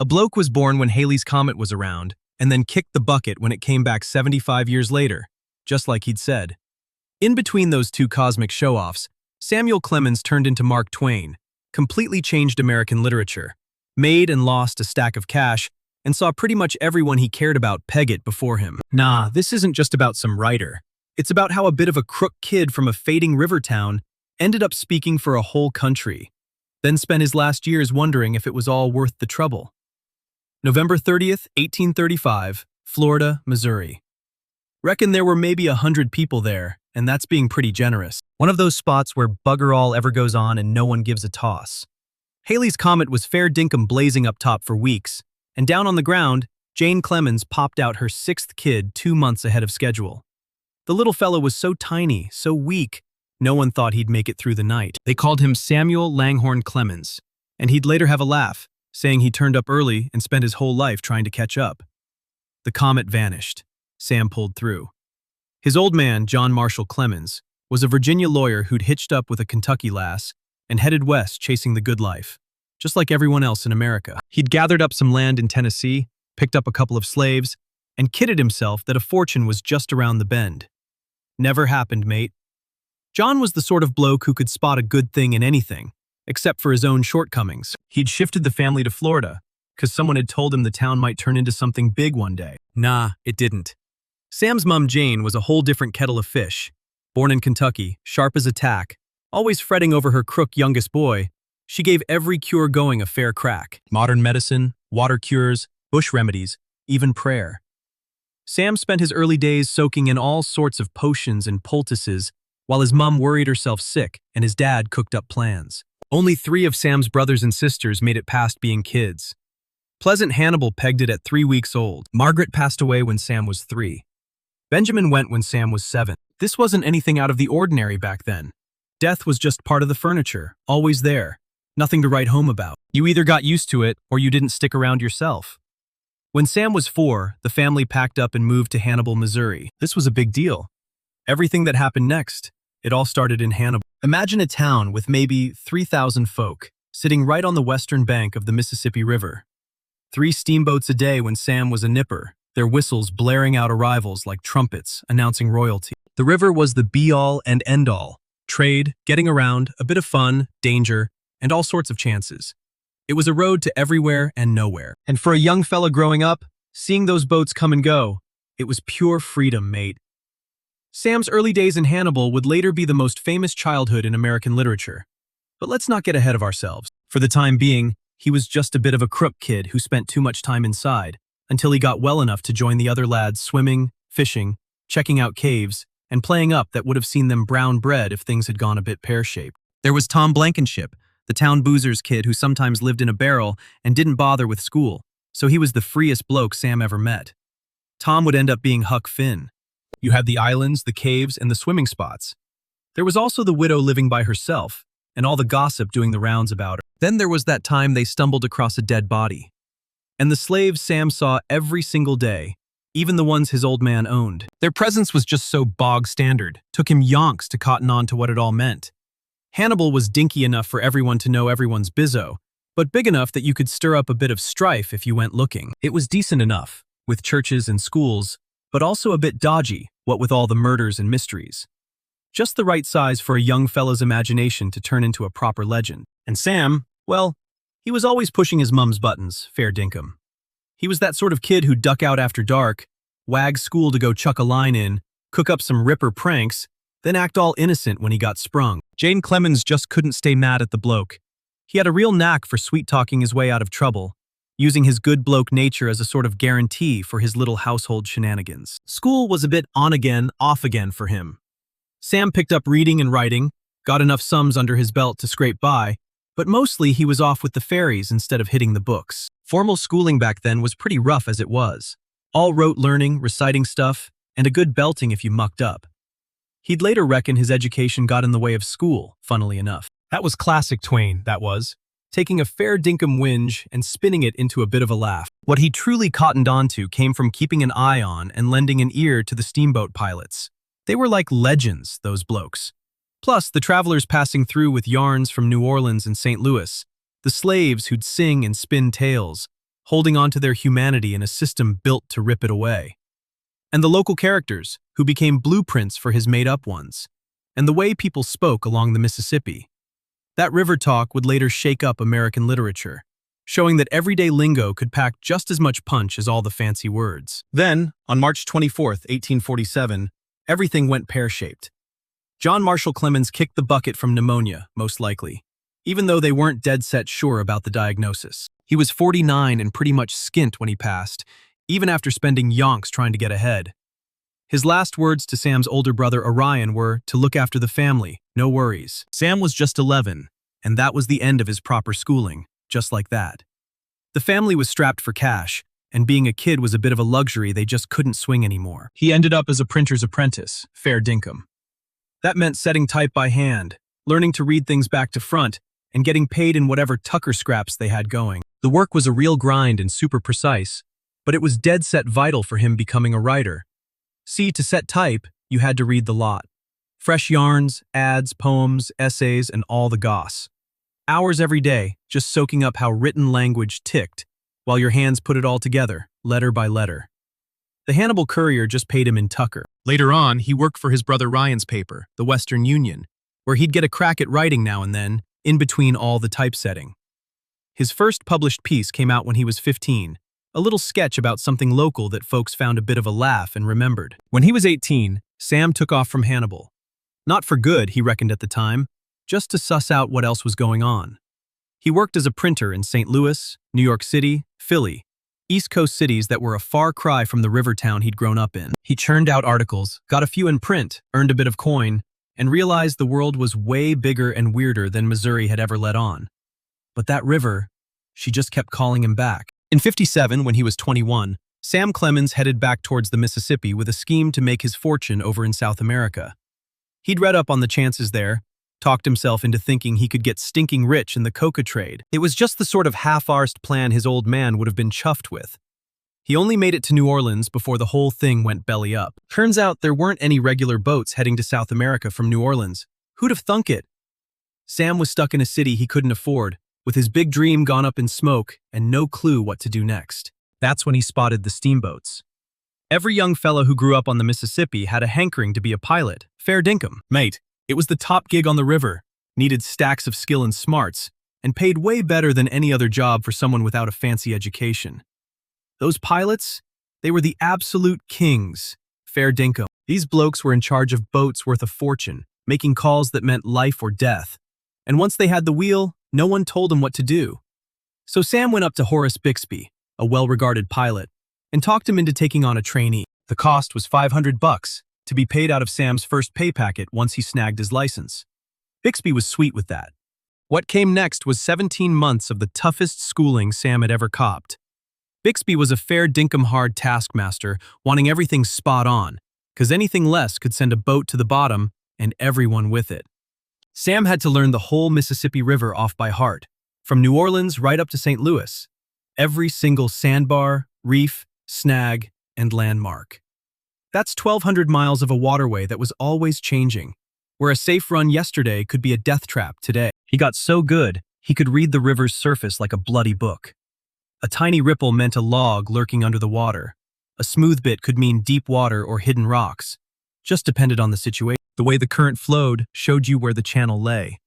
A bloke was born when Halley's Comet was around, and then kicked the bucket when it came back 75 years later, just like he'd said. In between those two cosmic show-offs, Samuel Clemens turned into Mark Twain, completely changed American literature, made and lost a stack of cash, and saw pretty much everyone he cared about peg it before him. Nah, this isn't just about some writer. It's about how a bit of a crook kid from a fading river town ended up speaking for a whole country, then spent his last years wondering if it was all worth the trouble. November 30th, 1835, Florida, Missouri. Reckon there were maybe 100 people there, and that's being pretty generous. One of those spots where bugger all ever goes on and no one gives a toss. Halley's Comet was fair dinkum blazing up top for weeks, and down on the ground, Jane Clemens popped out her 6th kid 2 months ahead of schedule. The little fellow was so tiny, so weak, no one thought he'd make it through the night. They called him Samuel Langhorne Clemens, and he'd later have a laugh, saying he turned up early and spent his whole life trying to catch up. The comet vanished. Sam pulled through. His old man, John Marshall Clemens, was a Virginia lawyer who'd hitched up with a Kentucky lass and headed west chasing the good life, just like everyone else in America. He'd gathered up some land in Tennessee, picked up a couple of slaves, and kidded himself that a fortune was just around the bend. Never happened, mate. John was the sort of bloke who could spot a good thing in anything, except for his own shortcomings. He'd shifted the family to Florida, because someone had told him the town might turn into something big one day. Nah, it didn't. Sam's mom Jane was a whole different kettle of fish. Born in Kentucky, sharp as a tack, always fretting over her crook youngest boy, she gave every cure going a fair crack. Modern medicine, water cures, bush remedies, even prayer. Sam spent his early days soaking in all sorts of potions and poultices while his mom worried herself sick and his dad cooked up plans. Only 3 of Sam's brothers and sisters made it past being kids. Pleasant Hannibal pegged it at 3 weeks old. Margaret passed away when Sam was 3. Benjamin went when Sam was 7. This wasn't anything out of the ordinary back then. Death was just part of the furniture, always there. Nothing to write home about. You either got used to it or you didn't stick around yourself. When Sam was 4, the family packed up and moved to Hannibal, Missouri. This was a big deal. Everything that happened next, it all started in Hannibal. Imagine a town with maybe 3,000 folk, sitting right on the western bank of the Mississippi River. 3 steamboats a day when Sam was a nipper, their whistles blaring out arrivals like trumpets announcing royalty. The river was the be-all and end-all. Trade, getting around, a bit of fun, danger, and all sorts of chances. It was a road to everywhere and nowhere. And for a young fella growing up, seeing those boats come and go, it was pure freedom, mate. Sam's early days in Hannibal would later be the most famous childhood in American literature. But let's not get ahead of ourselves. For the time being, he was just a bit of a crook kid who spent too much time inside, until he got well enough to join the other lads swimming, fishing, checking out caves, and playing up that would have seen them brown bread if things had gone a bit pear-shaped. There was Tom Blankenship, the town boozer's kid who sometimes lived in a barrel and didn't bother with school, so he was the freest bloke Sam ever met. Tom would end up being Huck Finn. You had the islands, the caves, and the swimming spots. There was also the widow living by herself, and all the gossip doing the rounds about her. Then there was that time they stumbled across a dead body. And the slaves Sam saw every single day, even the ones his old man owned. Their presence was just so bog standard, took him yonks to cotton on to what it all meant. Hannibal was dinky enough for everyone to know everyone's bizzo, but big enough that you could stir up a bit of strife if you went looking. It was decent enough, with churches and schools, but also a bit dodgy, what with all the murders and mysteries. Just the right size for a young fella's imagination to turn into a proper legend. And Sam, well, he was always pushing his mum's buttons, fair dinkum. He was that sort of kid who'd duck out after dark, wag school to go chuck a line in, cook up some ripper pranks, then act all innocent when he got sprung. Jane Clemens just couldn't stay mad at the bloke. He had a real knack for sweet-talking his way out of trouble, using his good bloke nature as a sort of guarantee for his little household shenanigans. School was a bit on again, off again for him. Sam picked up reading and writing, got enough sums under his belt to scrape by, but mostly he was off with the fairies instead of hitting the books. Formal schooling back then was pretty rough as it was. All rote learning, reciting stuff, and a good belting if you mucked up. He'd later reckon his education got in the way of school, funnily enough. That was classic Twain, that was. Taking a fair dinkum whinge and spinning it into a bit of a laugh. What he truly cottoned onto came from keeping an eye on and lending an ear to the steamboat pilots. They were like legends, those blokes. Plus, the travelers passing through with yarns from New Orleans and St. Louis, the slaves who'd sing and spin tales, holding on to their humanity in a system built to rip it away. And the local characters, who became blueprints for his made-up ones, and the way people spoke along the Mississippi. That river talk would later shake up American literature, showing that everyday lingo could pack just as much punch as all the fancy words. Then, on March 24, 1847, everything went pear-shaped. John Marshall Clemens kicked the bucket from pneumonia, most likely, even though they weren't dead-set sure about the diagnosis. He was 49 and pretty much skint when he passed, even after spending yonks trying to get ahead. His last words to Sam's older brother Orion were to look after the family, no worries. Sam was just 11, and that was the end of his proper schooling, just like that. The family was strapped for cash, and being a kid was a bit of a luxury they just couldn't swing anymore. He ended up as a printer's apprentice, fair dinkum. That meant setting type by hand, learning to read things back to front, and getting paid in whatever Tucker scraps they had going. The work was a real grind and super precise, but it was dead-set vital for him becoming a writer. See, to set type, you had to read the lot. Fresh yarns, ads, poems, essays, and all the goss. Hours every day, just soaking up how written language ticked, while your hands put it all together, letter by letter. The Hannibal Courier just paid him in Tucker. Later on, he worked for his brother Ryan's paper, the Western Union, where he'd get a crack at writing now and then, in between all the typesetting. His first published piece came out when he was 15, a little sketch about something local that folks found a bit of a laugh and remembered. When he was 18, Sam took off from Hannibal. Not for good, he reckoned at the time, just to suss out what else was going on. He worked as a printer in St. Louis, New York City, Philly, East Coast cities that were a far cry from the river town he'd grown up in. He churned out articles, got a few in print, earned a bit of coin, and realized the world was way bigger and weirder than Missouri had ever let on. But that river, she just kept calling him back. In '57, when he was 21, Sam Clemens headed back towards the Mississippi with a scheme to make his fortune over in South America. He'd read up on the chances there, talked himself into thinking he could get stinking rich in the coca trade. It was just the sort of half-arsed plan his old man would have been chuffed with. He only made it to New Orleans before the whole thing went belly up. Turns out there weren't any regular boats heading to South America from New Orleans. Who'd have thunk it? Sam was stuck in a city he couldn't afford, with his big dream gone up in smoke and no clue what to do next. That's when he spotted the steamboats. Every young fellow who grew up on the Mississippi had a hankering to be a pilot. Fair dinkum. Mate, it was the top gig on the river, needed stacks of skill and smarts, and paid way better than any other job for someone without a fancy education. Those pilots, they were the absolute kings. Fair dinkum. These blokes were in charge of boats worth a fortune, making calls that meant life or death. And once they had the wheel, no one told him what to do. So Sam went up to Horace Bixby, a well-regarded pilot, and talked him into taking on a trainee. The cost was $500, to be paid out of Sam's first pay packet once he snagged his license. Bixby was sweet with that. What came next was 17 months of the toughest schooling Sam had ever copped. Bixby was a fair dinkum hard taskmaster, wanting everything spot on, because anything less could send a boat to the bottom and everyone with it. Sam had to learn the whole Mississippi River off by heart, from New Orleans right up to St. Louis. Every single sandbar, reef, snag, and landmark. That's 1,200 miles of a waterway that was always changing, where a safe run yesterday could be a death trap today. He got so good, he could read the river's surface like a bloody book. A tiny ripple meant a log lurking under the water. A smooth bit could mean deep water or hidden rocks. Just depended on the situation. The way the current flowed showed you where the channel lay.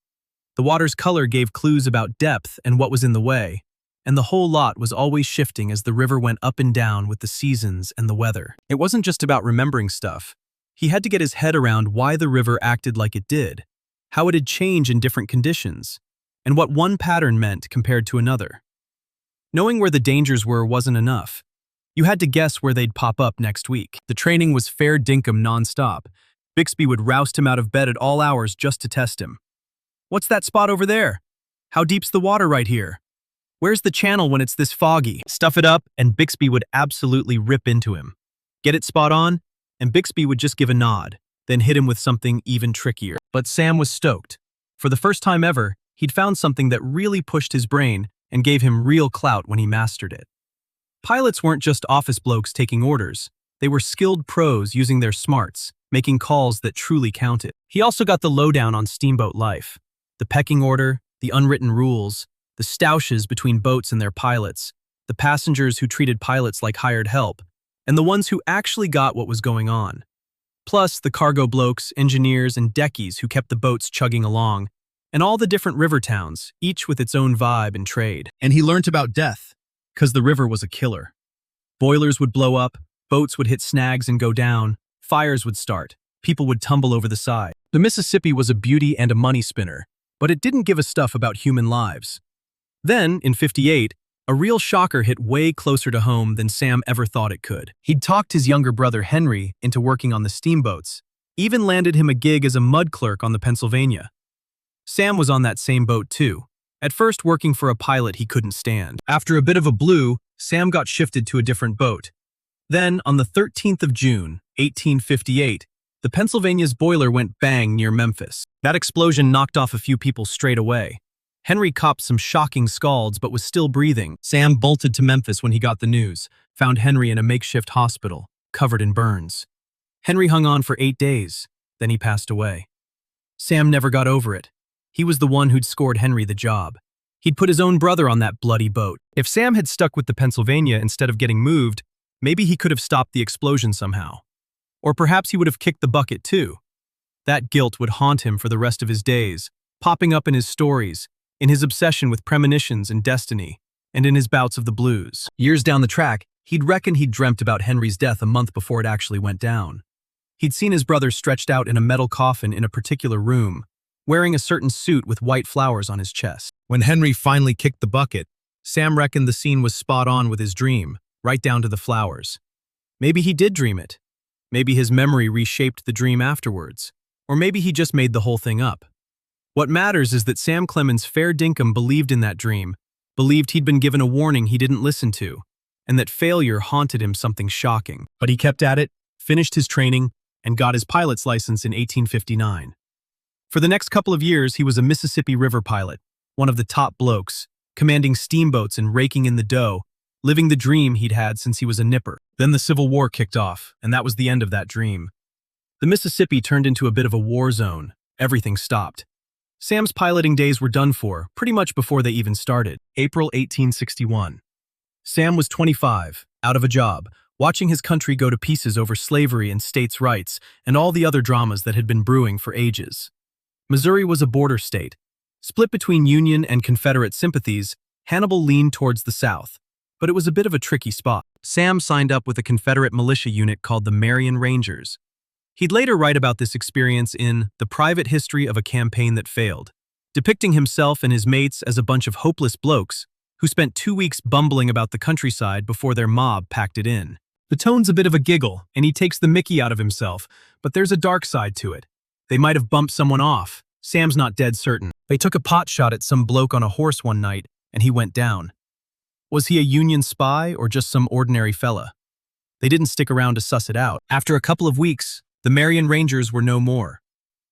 The water's color gave clues about depth and what was in the way, and the whole lot was always shifting as the river went up and down with the seasons and the weather. It wasn't just about remembering stuff. He had to get his head around why the river acted like it did, how it'd change in different conditions, and what one pattern meant compared to another. Knowing where the dangers were wasn't enough. You had to guess where they'd pop up next week. The training was fair dinkum nonstop. Bixby would roust him out of bed at all hours just to test him. What's that spot over there? How deep's the water right here? Where's the channel when it's this foggy? Stuff it up, and Bixby would absolutely rip into him. Get it spot on, and Bixby would just give a nod, then hit him with something even trickier. But Sam was stoked. For the first time ever, he'd found something that really pushed his brain and gave him real clout when he mastered it. Pilots weren't just office blokes taking orders. They were skilled pros using their smarts, making calls that truly counted. He also got the lowdown on steamboat life. The pecking order, the unwritten rules, the stoushes between boats and their pilots. the passengers who treated pilots like hired help, and the ones who actually got what was going on. Plus, the cargo blokes, engineers, and deckies who kept the boats chugging along, and all the different river towns, each with its own vibe and trade. And he learnt about death, 'cause the river was a killer. Boilers would blow up, boats would hit snags and go down, fires would start, people would tumble over the side. The Mississippi was a beauty and a money spinner, but it didn't give a stuff about human lives. Then, in '58, a real shocker hit way closer to home than Sam ever thought it could. He'd talked his younger brother Henry into working on the steamboats, even landed him a gig as a mud clerk on the Pennsylvania. Sam was on that same boat too, at first working for a pilot he couldn't stand. After a bit of a blue, Sam got shifted to a different boat. Then, on the 13th of June, 1858, the Pennsylvania's boiler went bang near Memphis. That explosion knocked off a few people straight away. Henry copped some shocking scalds but was still breathing. Sam bolted to Memphis when he got the news, found Henry in a makeshift hospital, covered in burns. Henry hung on for 8 days, then he passed away. Sam never got over it. He was the one who'd scored Henry the job. He'd put his own brother on that bloody boat. If Sam had stuck with the Pennsylvania instead of getting moved, maybe he could have stopped the explosion somehow. Or perhaps he would have kicked the bucket too. That guilt would haunt him for the rest of his days, popping up in his stories, in his obsession with premonitions and destiny, and in his bouts of the blues. Years down the track, he'd reckoned he'd dreamt about Henry's death a month before it actually went down. He'd seen his brother stretched out in a metal coffin in a particular room, wearing a certain suit with white flowers on his chest. When Henry finally kicked the bucket, Sam reckoned the scene was spot on with his dream, right down to the flowers. Maybe he did dream it. Maybe his memory reshaped the dream afterwards. Or maybe he just made the whole thing up. What matters is that Sam Clemens fair dinkum believed in that dream, believed he'd been given a warning he didn't listen to, and that failure haunted him something shocking. But he kept at it, finished his training, and got his pilot's license in 1859. For the next couple of years, he was a Mississippi River pilot, one of the top blokes, commanding steamboats and raking in the dough, living the dream he'd had since he was a nipper. Then the Civil War kicked off, and that was the end of that dream. The Mississippi turned into a bit of a war zone. Everything stopped. Sam's piloting days were done for, pretty much before they even started. April 1861. Sam was 25, out of a job, watching his country go to pieces over slavery and states' rights and all the other dramas that had been brewing for ages. Missouri was a border state. Split between Union and Confederate sympathies, Hannibal leaned towards the South, but it was a bit of a tricky spot. Sam signed up with a Confederate militia unit called the Marion Rangers. He'd later write about this experience in The Private History of a Campaign That Failed, depicting himself and his mates as a bunch of hopeless blokes who spent 2 weeks bumbling about the countryside before their mob packed it in. The tone's a bit of a giggle, and he takes the mickey out of himself, but there's a dark side to it. They might have bumped someone off. Sam's not dead certain. They took a pot shot at some bloke on a horse one night, and he went down. Was he a Union spy or just some ordinary fella? They didn't stick around to suss it out. After a couple of weeks, the Marion Rangers were no more.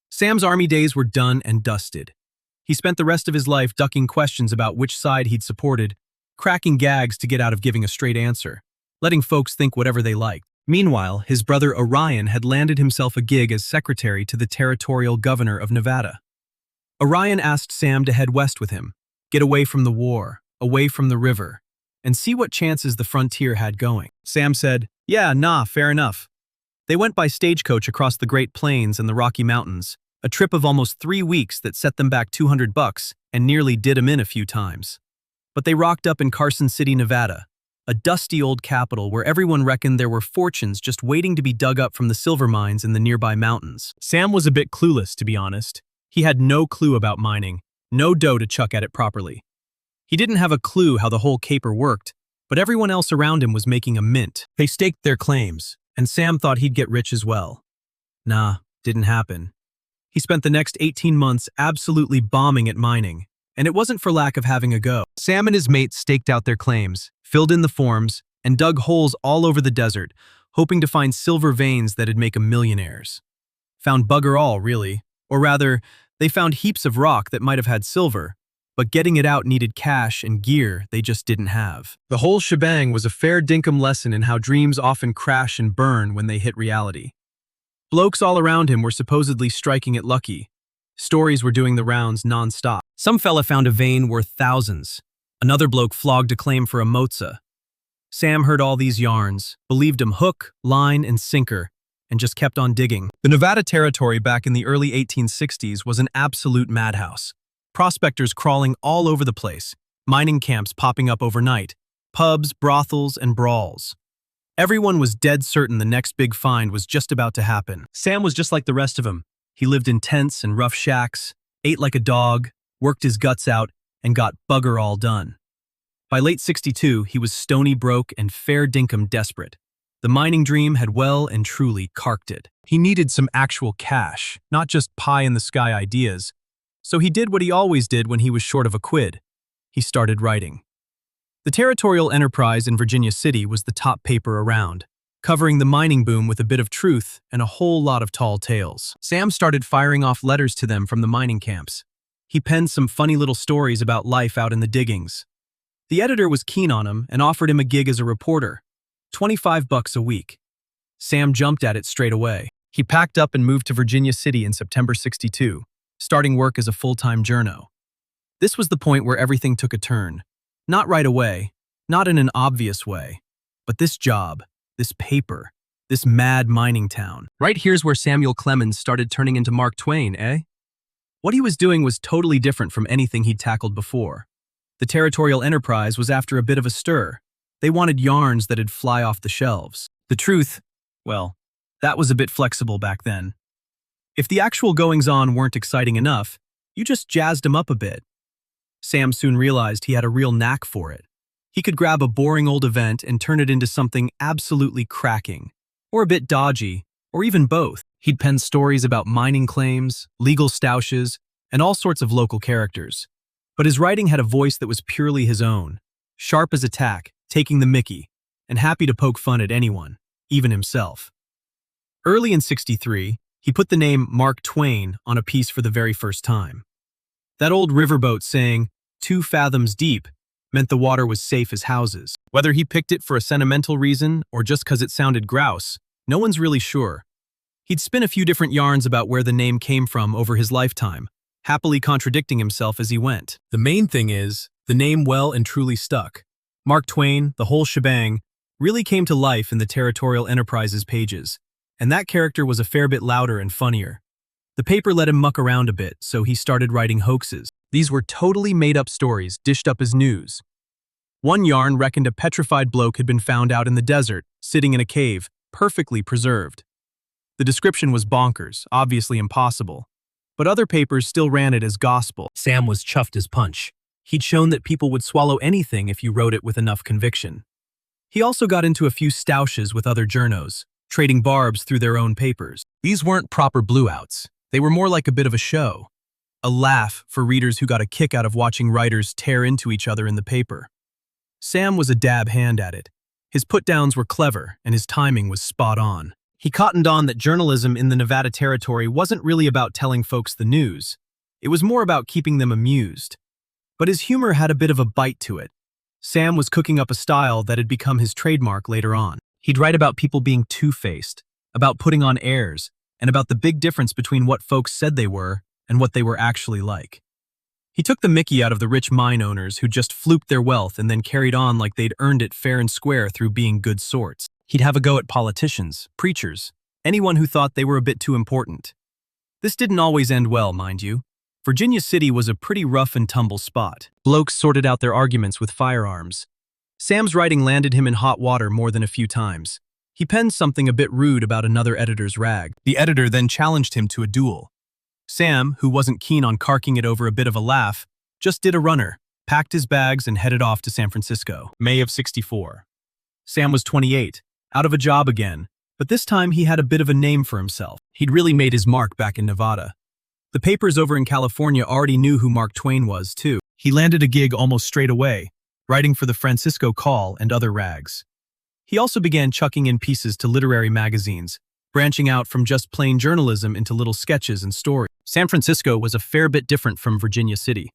Sam's army days were done and dusted. He spent the rest of his life ducking questions about which side he'd supported, cracking gags to get out of giving a straight answer, letting folks think whatever they liked. Meanwhile, his brother Orion had landed himself a gig as secretary to the territorial governor of Nevada. Orion asked Sam to head west with him, get away from the war, away from the river, and see what chances the frontier had going. Sam said, "Yeah, nah, fair enough." They went by stagecoach across the Great Plains and the Rocky Mountains, a trip of almost 3 weeks that set them back $200 and nearly did them in a few times. But they rocked up in Carson City, Nevada, a dusty old capital where everyone reckoned there were fortunes just waiting to be dug up from the silver mines in the nearby mountains. Sam was a bit clueless, to be honest. He had no clue about mining, no dough to chuck at it properly. He didn't have a clue how the whole caper worked, but everyone else around him was making a mint. They staked their claims, and Sam thought he'd get rich as well. Nah, didn't happen. He spent the next 18 months absolutely bombing at mining, and it wasn't for lack of having a go. Sam and his mates staked out their claims, filled in the forms, and dug holes all over the desert, hoping to find silver veins that'd make 'em millionaires. Found bugger all, really. Or rather, they found heaps of rock that might have had silver, but getting it out needed cash and gear they just didn't have. The whole shebang was a fair dinkum lesson in how dreams often crash and burn when they hit reality. Blokes all around him were supposedly striking it lucky. Stories were doing the rounds non-stop. Some fella found a vein worth thousands. Another bloke flogged a claim for a mozza, Sam heard all these yarns, believed him hook, line, and sinker, and just kept on digging. The Nevada Territory back in the early 1860s was an absolute madhouse. Prospectors crawling all over the place, mining camps popping up overnight, pubs, brothels, and brawls. Everyone was dead certain the next big find was just about to happen. Sam was just like the rest of them. He lived in tents and rough shacks, ate like a dog, worked his guts out, and got bugger all done. By late '62, he was stony broke and fair dinkum desperate. The mining dream had well and truly carked it. He needed some actual cash, not just pie-in-the-sky ideas. So he did what he always did when he was short of a quid. He started writing. The Territorial Enterprise in Virginia City was the top paper around, covering the mining boom with a bit of truth and a whole lot of tall tales. Sam started firing off letters to them from the mining camps. He penned some funny little stories about life out in the diggings. The editor was keen on him and offered him a gig as a reporter, $25 a week. Sam jumped at it straight away. He packed up and moved to Virginia City in September '62, starting work as a full-time journo. This was the point where everything took a turn. Not right away, not in an obvious way, but this job, this paper, this mad mining town. Right here's where Samuel Clemens started turning into Mark Twain, eh? What he was doing was totally different from anything he'd tackled before. The Territorial Enterprise was after a bit of a stir. They wanted yarns that'd fly off the shelves. The truth, well, that was a bit flexible back then. If the actual goings-on weren't exciting enough, you just jazzed them up a bit. Sam soon realized he had a real knack for it. He could grab a boring old event and turn it into something absolutely cracking, or a bit dodgy, or even both. He'd pen stories about mining claims, legal stoushes, and all sorts of local characters. But his writing had a voice that was purely his own, sharp as a tack, taking the mickey, and happy to poke fun at anyone, even himself. Early in '63, he put the name Mark Twain on a piece for the very first time. That old riverboat saying, 2 fathoms deep, meant the water was safe as houses. Whether he picked it for a sentimental reason or just because it sounded grouse, no one's really sure. He'd spin a few different yarns about where the name came from over his lifetime, happily contradicting himself as he went. The main thing is, the name well and truly stuck. Mark Twain, the whole shebang, really came to life in the Territorial Enterprise's pages, and that character was a fair bit louder and funnier. The paper let him muck around a bit, so he started writing hoaxes. These were totally made-up stories dished up as news. One yarn reckoned a petrified bloke had been found out in the desert, sitting in a cave, perfectly preserved. The description was bonkers, obviously impossible, but other papers still ran it as gospel. Sam was chuffed as punch. He'd shown that people would swallow anything if you wrote it with enough conviction. He also got into a few stoushes with other journos, trading barbs through their own papers. These weren't proper blowouts. They were more like a bit of a show. A laugh for readers who got a kick out of watching writers tear into each other in the paper. Sam was a dab hand at it. His put-downs were clever, and his timing was spot on. He cottoned on that journalism in the Nevada Territory wasn't really about telling folks the news. It was more about keeping them amused. But his humor had a bit of a bite to it. Sam was cooking up a style that had become his trademark later on. He'd write about people being two-faced, about putting on airs, and about the big difference between what folks said they were and what they were actually like. He took the mickey out of the rich mine owners who just flooped their wealth and then carried on like they'd earned it fair and square through being good sorts. He'd have a go at politicians, preachers, anyone who thought they were a bit too important. This didn't always end well, mind you. Virginia City was a pretty rough and tumble spot. Blokes sorted out their arguments with firearms. Sam's writing landed him in hot water more than a few times. He penned something a bit rude about another editor's rag. The editor then challenged him to a duel. Sam, who wasn't keen on carking it over a bit of a laugh, just did a runner, packed his bags and headed off to San Francisco. May of '64. Sam was 28, out of a job again, but this time he had a bit of a name for himself. He'd really made his mark back in Nevada. The papers over in California already knew who Mark Twain was, too. He landed a gig almost straight away, writing for the Francisco Call and other rags. He also began chucking in pieces to literary magazines, branching out from just plain journalism into little sketches and stories. San Francisco was a fair bit different from Virginia City.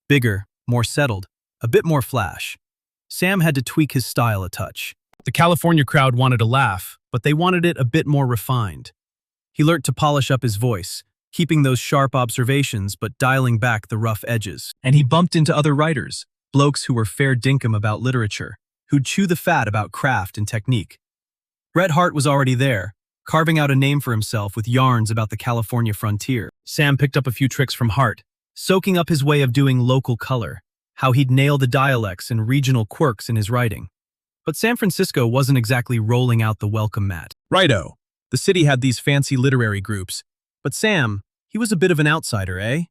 Bigger, more settled, a bit more flash. Sam had to tweak his style a touch. The California crowd wanted a laugh, but they wanted it a bit more refined. He learned to polish up his voice, keeping those sharp observations but dialing back the rough edges. And he bumped into other writers, blokes who were fair dinkum about literature, who'd chew the fat about craft and technique. Bret Hart was already there, carving out a name for himself with yarns about the California frontier. Sam picked up a few tricks from Hart, soaking up his way of doing local color, how he'd nail the dialects and regional quirks in his writing. But San Francisco wasn't exactly rolling out the welcome mat. Righto. The city had these fancy literary groups, but Sam, he was a bit of an outsider, eh?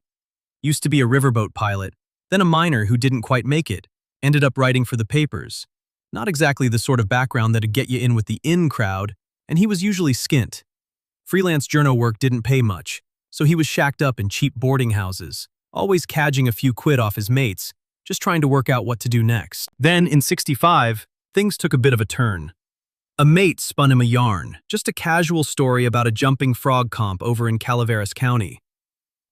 Used to be a riverboat pilot, then a miner who didn't quite make it, ended up writing for the papers. Not exactly the sort of background that'd get you in with the in crowd, and he was usually skint. Freelance journo work didn't pay much, so he was shacked up in cheap boarding houses, always cadging a few quid off his mates, just trying to work out what to do next. Then, in '65, things took a bit of a turn. A mate spun him a yarn, just a casual story about a jumping frog comp over in Calaveras County.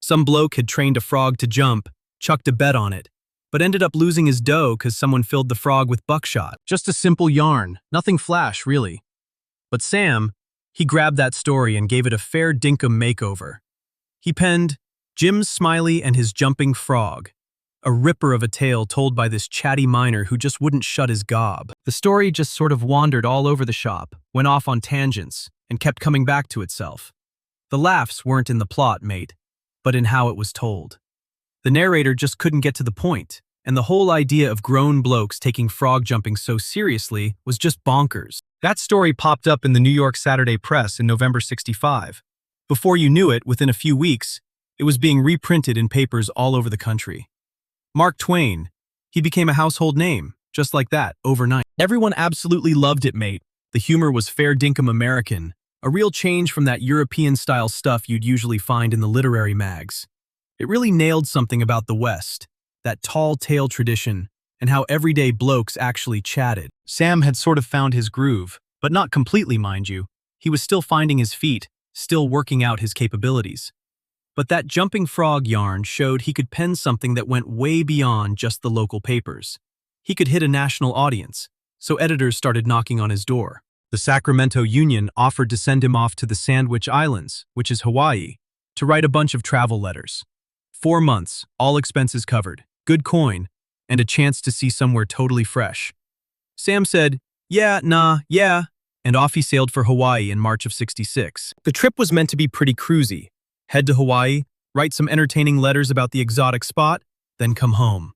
Some bloke had trained a frog to jump, chucked a bet on it, but ended up losing his dough because someone filled the frog with buckshot. Just a simple yarn, nothing flash, really. But Sam, he grabbed that story and gave it a fair dinkum makeover. He penned Jim Smiley and His Jumping Frog, a ripper of a tale told by this chatty miner who just wouldn't shut his gob. The story just sort of wandered all over the shop, went off on tangents, and kept coming back to itself. The laughs weren't in the plot, mate, but in how it was told. The narrator just couldn't get to the point, and the whole idea of grown blokes taking frog jumping so seriously was just bonkers. That story popped up in the New York Saturday Press in November '65. Before you knew it, within a few weeks, it was being reprinted in papers all over the country. Mark Twain, he became a household name, just like that, overnight. Everyone absolutely loved it, mate. The humor was fair dinkum American, a real change from that European-style stuff you'd usually find in the literary mags. It really nailed something about the West, that tall tale tradition, and how everyday blokes actually chatted. Sam had sort of found his groove, but not completely, mind you. He was still finding his feet, still working out his capabilities. But that jumping frog yarn showed he could pen something that went way beyond just the local papers. He could hit a national audience, so editors started knocking on his door. The Sacramento Union offered to send him off to the Sandwich Islands, which is Hawaii, to write a bunch of travel letters. 4 months, all expenses covered, good coin, and a chance to see somewhere totally fresh. Sam said, yeah, and off he sailed for Hawaii in March of '66. The trip was meant to be pretty cruisy. Head to Hawaii, write some entertaining letters about the exotic spot, then come home.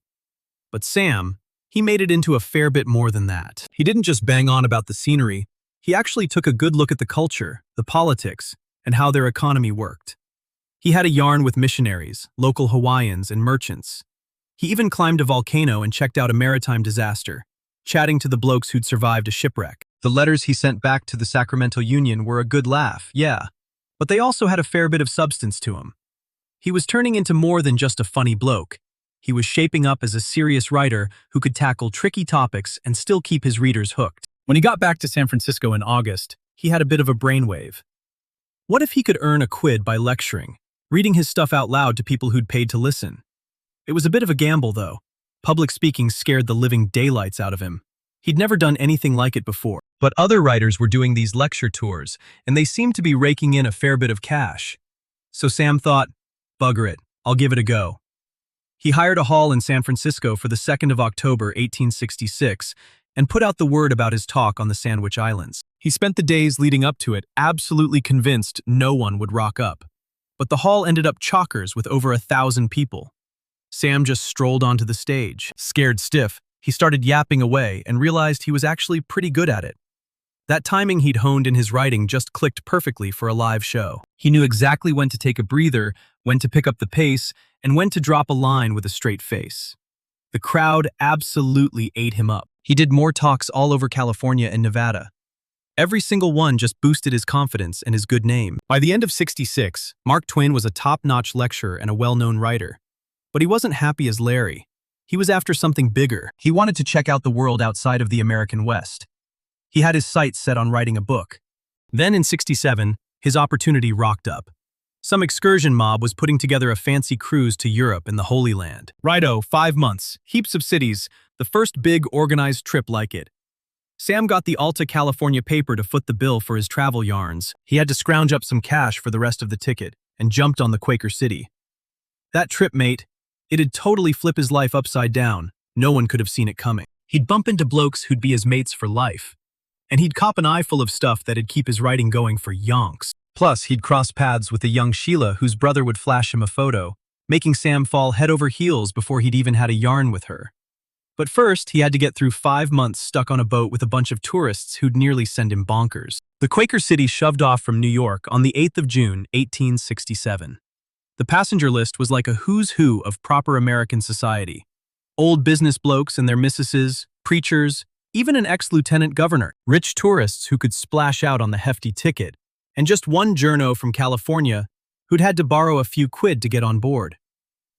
But Sam, he made it into a fair bit more than that. He didn't just bang on about the scenery, he actually took a good look at the culture, the politics, and how their economy worked. He had a yarn with missionaries, local Hawaiians, and merchants. He even climbed a volcano and checked out a maritime disaster, chatting to the blokes who'd survived a shipwreck. The letters he sent back to the Sacramento Union were a good laugh, yeah, but they also had a fair bit of substance to him. He was turning into more than just a funny bloke. He was shaping up as a serious writer who could tackle tricky topics and still keep his readers hooked. When he got back to San Francisco in August, he had a bit of a brainwave. What if he could earn a quid by lecturing, reading his stuff out loud to people who'd paid to listen? It was a bit of a gamble, though. Public speaking scared the living daylights out of him. He'd never done anything like it before. But other writers were doing these lecture tours, and they seemed to be raking in a fair bit of cash. So Sam thought, bugger it, I'll give it a go. He hired a hall in San Francisco for the 2nd of October, 1866, and put out the word about his talk on the Sandwich Islands. He spent the days leading up to it absolutely convinced no one would rock up. But the hall ended up chockers with over 1,000 people. Sam just strolled onto the stage. Scared stiff, he started yapping away and realized he was actually pretty good at it. That timing he'd honed in his writing just clicked perfectly for a live show. He knew exactly when to take a breather, when to pick up the pace, and when to drop a line with a straight face. The crowd absolutely ate him up. He did more talks all over California and Nevada. Every single one just boosted his confidence and his good name. By the end of '66, Mark Twain was a top-notch lecturer and a well-known writer. But he wasn't happy as Larry. He was after something bigger. He wanted to check out the world outside of the American West. He had his sights set on writing a book. Then in '67, his opportunity rocked up. Some excursion mob was putting together a fancy cruise to Europe and the Holy Land. Righto, 5 months, heaps of cities, the first big organized trip like it. Sam got the Alta California paper to foot the bill for his travel yarns. He had to scrounge up some cash for the rest of the ticket and jumped on the Quaker City. That trip, mate, it'd totally flip his life upside down. No one could have seen it coming. He'd bump into blokes who'd be his mates for life. And he'd cop an eye full of stuff that'd keep his writing going for yonks. Plus, he'd cross paths with a young Sheila whose brother would flash him a photo, making Sam fall head over heels before he'd even had a yarn with her. But first, he had to get through 5 months stuck on a boat with a bunch of tourists who'd nearly send him bonkers. The Quaker City shoved off from New York on the 8th of June, 1867. The passenger list was like a who's who of proper American society. Old business blokes and their missuses, preachers, even an ex-lieutenant governor, rich tourists who could splash out on the hefty ticket, and just one journo from California who'd had to borrow a few quid to get on board.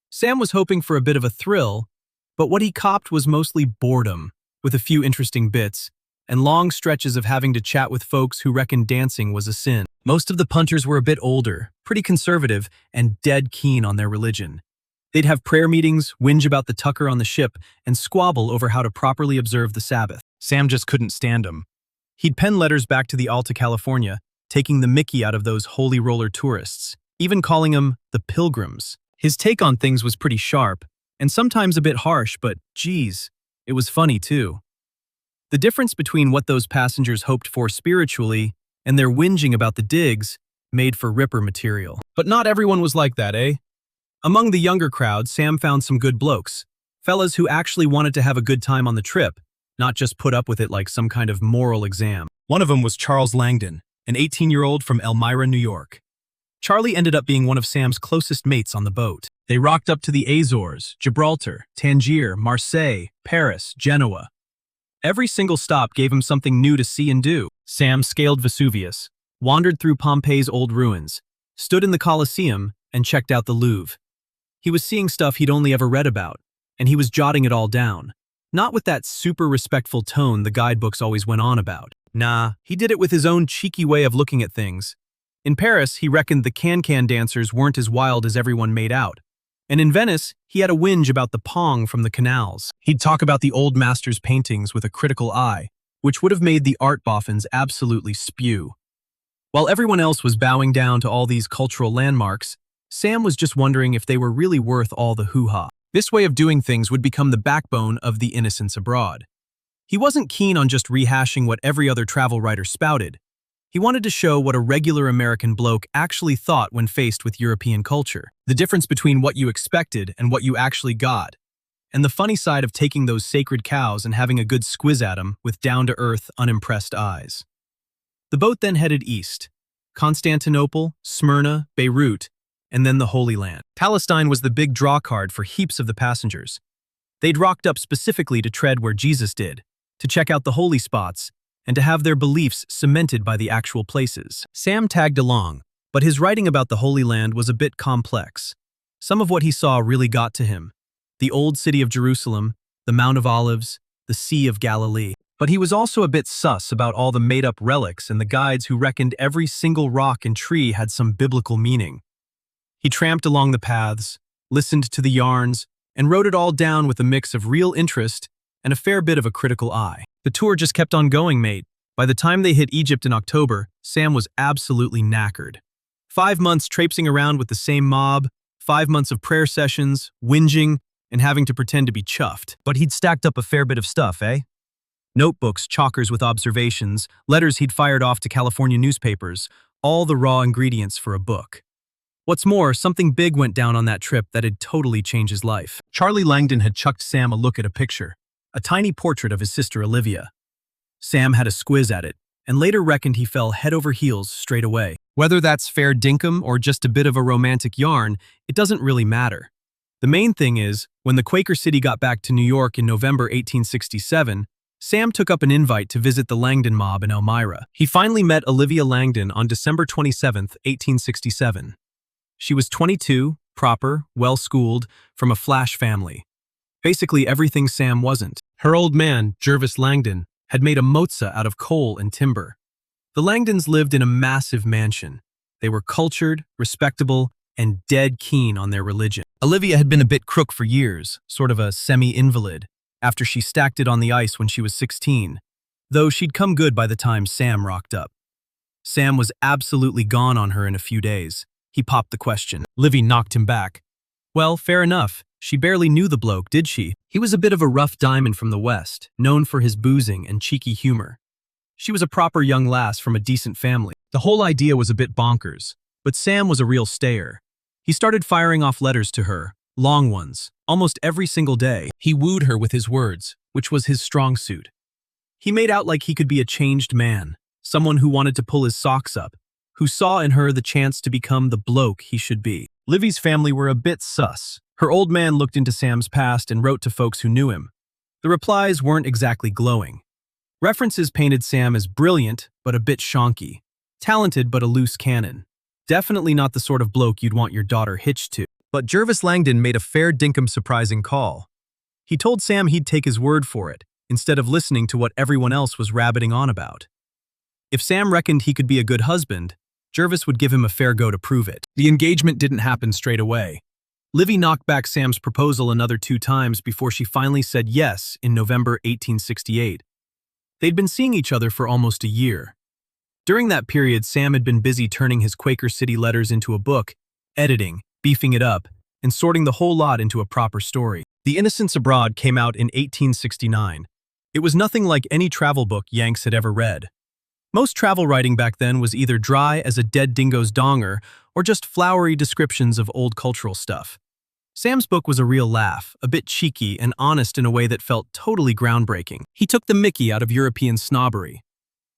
Sam was hoping for a bit of a thrill, but what he copped was mostly boredom, with a few interesting bits, and long stretches of having to chat with folks who reckoned dancing was a sin. Most of the punters were a bit older, pretty conservative, and dead keen on their religion. They'd have prayer meetings, whinge about the tucker on the ship, and squabble over how to properly observe the Sabbath. Sam just couldn't stand them. He'd pen letters back to the Alta California, taking the mickey out of those holy roller tourists, even calling them the Pilgrims. His take on things was pretty sharp, and sometimes a bit harsh, but geez, it was funny too. The difference between what those passengers hoped for spiritually and their whinging about the digs made for ripper material. But not everyone was like that, eh? Among the younger crowd, Sam found some good blokes, fellas who actually wanted to have a good time on the trip, not just put up with it like some kind of moral exam. One of them was Charles Langdon, an 18-year-old from Elmira, New York. Charlie ended up being one of Sam's closest mates on the boat. They rocked up to the Azores, Gibraltar, Tangier, Marseille, Paris, Genoa. Every single stop gave him something new to see and do. Sam scaled Vesuvius, wandered through Pompeii's old ruins, stood in the Colosseum, and checked out the Louvre. He was seeing stuff he'd only ever read about, and he was jotting it all down. Not with that super respectful tone the guidebooks always went on about. Nah, he did it with his own cheeky way of looking at things. In Paris, he reckoned the can-can dancers weren't as wild as everyone made out. And in Venice, he had a whinge about the pong from the canals. He'd talk about the old master's paintings with a critical eye, which would have made the art boffins absolutely spew. While everyone else was bowing down to all these cultural landmarks, Sam was just wondering if they were really worth all the hoo-ha. This way of doing things would become the backbone of the Innocents Abroad. He wasn't keen on just rehashing what every other travel writer spouted. He wanted to show what a regular American bloke actually thought when faced with European culture. The difference between what you expected and what you actually got. And the funny side of taking those sacred cows and having a good squiz at them with down-to-earth, unimpressed eyes. The boat then headed east. Constantinople, Smyrna, Beirut, and then the Holy Land. Palestine was the big draw card for heaps of the passengers. They'd rocked up specifically to tread where Jesus did, to check out the holy spots, and to have their beliefs cemented by the actual places. Sam tagged along, but his writing about the Holy Land was a bit complex. Some of what he saw really got to him. The old city of Jerusalem, the Mount of Olives, the Sea of Galilee. But he was also a bit sus about all the made-up relics and the guides who reckoned every single rock and tree had some biblical meaning. He tramped along the paths, listened to the yarns, and wrote it all down with a mix of real interest and a fair bit of a critical eye. The tour just kept on going, mate. By the time they hit Egypt in October, Sam was absolutely knackered. 5 months traipsing around with the same mob, 5 months of prayer sessions, whinging, and having to pretend to be chuffed. But he'd stacked up a fair bit of stuff, eh? Notebooks, chalkers with observations, letters he'd fired off to California newspapers, all the raw ingredients for a book. What's more, something big went down on that trip that'd totally change his life. Charlie Langdon had chucked Sam a look at a picture, a tiny portrait of his sister Olivia. Sam had a squiz at it, and later reckoned he fell head over heels straight away. Whether that's fair dinkum or just a bit of a romantic yarn, it doesn't really matter. The main thing is, when the Quaker City got back to New York in November 1867, Sam took up an invite to visit the Langdon mob in Elmira. He finally met Olivia Langdon on December 27, 1867. She was 22, proper, well-schooled, from a flash family. Basically everything Sam wasn't. Her old man, Jervis Langdon, had made a mozza out of coal and timber. The Langdons lived in a massive mansion. They were cultured, respectable, and dead keen on their religion. Olivia had been a bit crook for years, sort of a semi-invalid, after she stacked it on the ice when she was 16, though she'd come good by the time Sam rocked up. Sam was absolutely gone on her in a few days. He popped the question. Livy knocked him back. Well, fair enough. She barely knew the bloke, did she? He was a bit of a rough diamond from the West, known for his boozing and cheeky humor. She was a proper young lass from a decent family. The whole idea was a bit bonkers, but Sam was a real stayer. He started firing off letters to her, long ones, almost every single day. He wooed her with his words, which was his strong suit. He made out like he could be a changed man, someone who wanted to pull his socks up, who saw in her the chance to become the bloke he should be. Livy's family were a bit sus. Her old man looked into Sam's past and wrote to folks who knew him. The replies weren't exactly glowing. References painted Sam as brilliant, but a bit shonky. Talented, but a loose cannon. Definitely not the sort of bloke you'd want your daughter hitched to. But Jervis Langdon made a fair dinkum surprising call. He told Sam he'd take his word for it, instead of listening to what everyone else was rabbiting on about. If Sam reckoned he could be a good husband, Jervis would give him a fair go to prove it. The engagement didn't happen straight away. Livy knocked back Sam's proposal another 2 times before she finally said yes in November 1868. They'd been seeing each other for almost a year. During that period, Sam had been busy turning his Quaker City letters into a book, editing, beefing it up, and sorting the whole lot into a proper story. The Innocents Abroad came out in 1869. It was nothing like any travel book Yanks had ever read. Most travel writing back then was either dry as a dead dingo's donger or just flowery descriptions of old cultural stuff. Sam's book was a real laugh, a bit cheeky and honest in a way that felt totally groundbreaking. He took the mickey out of European snobbery.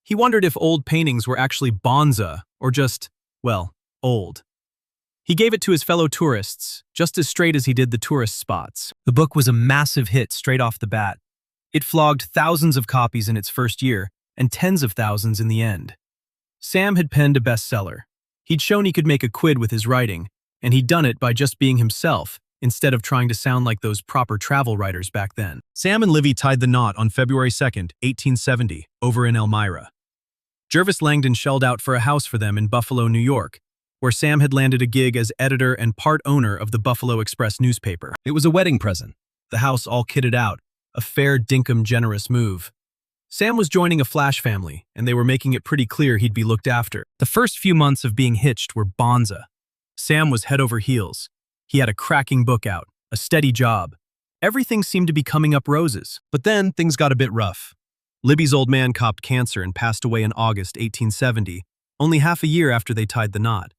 He wondered if old paintings were actually bonza or just, well, old. He gave it to his fellow tourists, just as straight as he did the tourist spots. The book was a massive hit straight off the bat. It flogged thousands of copies in its first year, and tens of thousands in the end. Sam had penned a bestseller. He'd shown he could make a quid with his writing, and he'd done it by just being himself, instead of trying to sound like those proper travel writers back then. Sam and Livy tied the knot on February 2nd, 1870, over in Elmira. Jervis Langdon shelled out for a house for them in Buffalo, New York, where Sam had landed a gig as editor and part owner of the Buffalo Express newspaper. It was a wedding present, the house all kitted out, a fair dinkum generous move. Sam was joining a Flash family, and they were making it pretty clear he'd be looked after. The first few months of being hitched were bonza. Sam was head over heels. He had a cracking book out, a steady job. Everything seemed to be coming up roses. But then things got a bit rough. Libby's old man copped cancer and passed away in August 1870, only half a year after they tied the knot.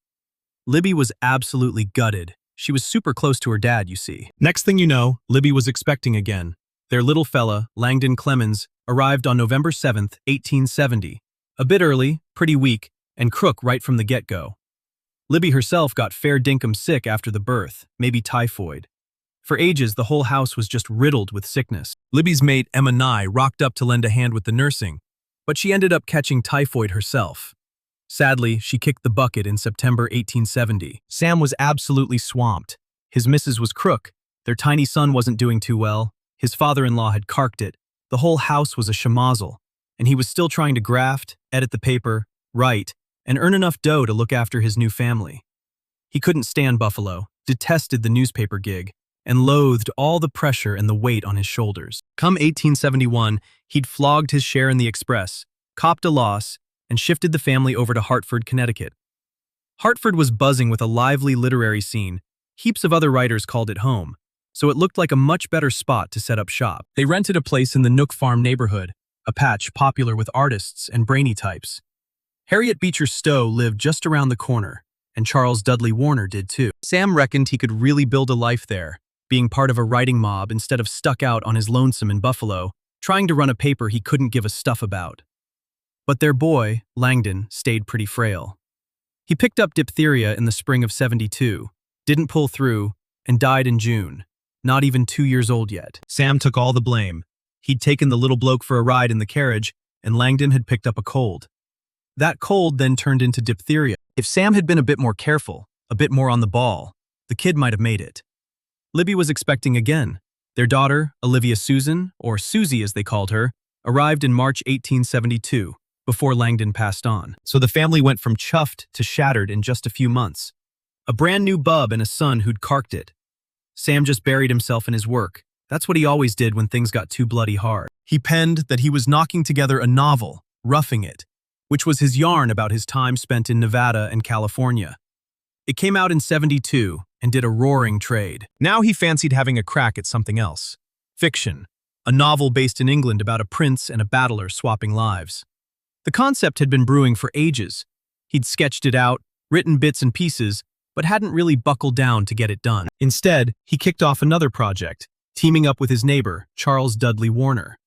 Libby was absolutely gutted. She was super close to her dad, you see. Next thing you know, Libby was expecting again. Their little fella, Langdon Clemens, arrived on November 7th, 1870. A bit early, pretty weak, and crook right from the get-go. Libby herself got fair dinkum sick after the birth, maybe typhoid. For ages, the whole house was just riddled with sickness. Libby's mate, Emma Nye, rocked up to lend a hand with the nursing, but she ended up catching typhoid herself. Sadly, she kicked the bucket in September 1870. Sam was absolutely swamped. His missus was crook. Their tiny son wasn't doing too well. His father-in-law had carked it. The whole house was a schmozzle, and he was still trying to graft, edit the paper, write, and earn enough dough to look after his new family. He couldn't stand Buffalo, detested the newspaper gig, and loathed all the pressure and the weight on his shoulders. Come 1871, he'd flogged his share in the Express, copped a loss, and shifted the family over to Hartford, Connecticut. Hartford was buzzing with a lively literary scene. Heaps of other writers called it home, so it looked like a much better spot to set up shop. They rented a place in the Nook Farm neighborhood, a patch popular with artists and brainy types. Harriet Beecher Stowe lived just around the corner, and Charles Dudley Warner did too. Sam reckoned he could really build a life there, being part of a writing mob instead of stuck out on his lonesome in Buffalo, trying to run a paper he couldn't give a stuff about. But their boy, Langdon, stayed pretty frail. He picked up diphtheria in the spring of '72, didn't pull through, and died in June, not even 2 years old yet. Sam took all the blame. He'd taken the little bloke for a ride in the carriage, and Langdon had picked up a cold. That cold then turned into diphtheria. If Sam had been a bit more careful, a bit more on the ball, the kid might have made it. Libby was expecting again. Their daughter, Olivia Susan, or Susie as they called her, arrived in March 1872, before Langdon passed on. So the family went from chuffed to shattered in just a few months. A brand new bub and a son who'd carked it. Sam just buried himself in his work. That's what he always did when things got too bloody hard. He penned that he was knocking together a novel, Roughing It, which was his yarn about his time spent in Nevada and California. It came out in '72, and did a roaring trade. Now he fancied having a crack at something else. Fiction, a novel based in England about a prince and a battler swapping lives. The concept had been brewing for ages. He'd sketched it out, written bits and pieces, but hadn't really buckled down to get it done. Instead, he kicked off another project, teaming up with his neighbor, Charles Dudley Warner.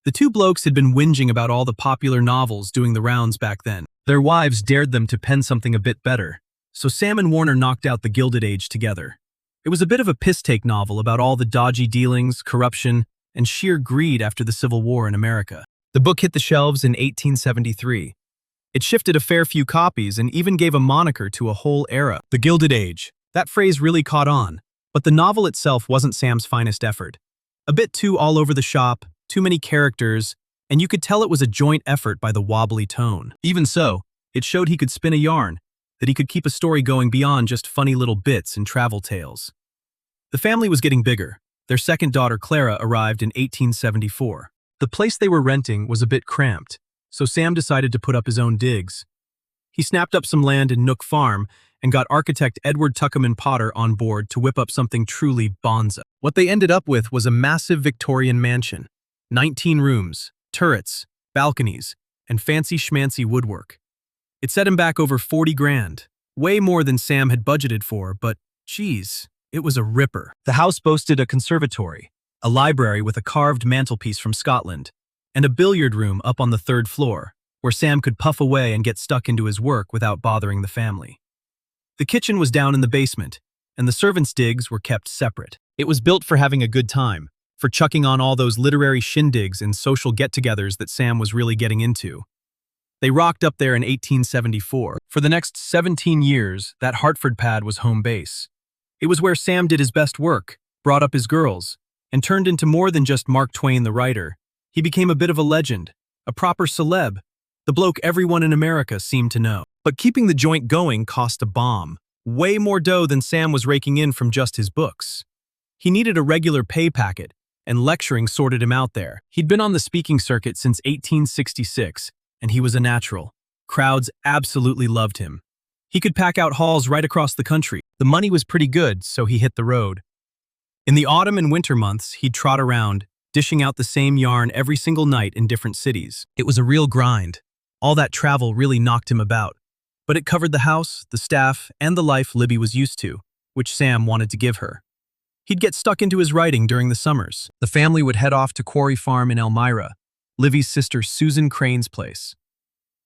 The two blokes had been whinging about all the popular novels doing the rounds back then. Their wives dared them to pen something a bit better, so Sam and Warner knocked out The Gilded Age together. It was a bit of a piss-take novel about all the dodgy dealings, corruption, and sheer greed after the Civil War in America. The book hit the shelves in 1873. It shifted a fair few copies and even gave a moniker to a whole era. The Gilded Age. That phrase really caught on, but the novel itself wasn't Sam's finest effort. A bit too all over the shop, too many characters, and you could tell it was a joint effort by the wobbly tone. Even so, it showed he could spin a yarn, that he could keep a story going beyond just funny little bits and travel tales. The family was getting bigger. Their second daughter, Clara, arrived in 1874. The place they were renting was a bit cramped, so Sam decided to put up his own digs. He snapped up some land in Nook Farm and got architect Edward Tuckerman Potter on board to whip up something truly bonza. What they ended up with was a massive Victorian mansion. 19 rooms, turrets, balconies, and fancy schmancy woodwork. It set him back over 40 grand, way more than Sam had budgeted for, but geez, it was a ripper. The house boasted a conservatory, a library with a carved mantelpiece from Scotland, and a billiard room up on the third floor, where Sam could puff away and get stuck into his work without bothering the family. The kitchen was down in the basement, and the servants' digs were kept separate. It was built for having a good time, for chucking on all those literary shindigs and social get-togethers that Sam was really getting into. They rocked up there in 1874. For the next 17 years, that Hartford pad was home base. It was where Sam did his best work, brought up his girls, and turned into more than just Mark Twain the writer. He became a bit of a legend, a proper celeb, the bloke everyone in America seemed to know. But keeping the joint going cost a bomb, way more dough than Sam was raking in from just his books. He needed a regular pay packet, and lecturing sorted him out there. He'd been on the speaking circuit since 1866, and he was a natural. Crowds absolutely loved him. He could pack out halls right across the country. The money was pretty good, so he hit the road. In the autumn and winter months, he'd trot around, dishing out the same yarn every single night in different cities. It was a real grind. All that travel really knocked him about. But it covered the house, the staff, and the life Libby was used to, which Sam wanted to give her. He'd get stuck into his writing during the summers. The family would head off to Quarry Farm in Elmira, Livy's sister Susan Crane's place.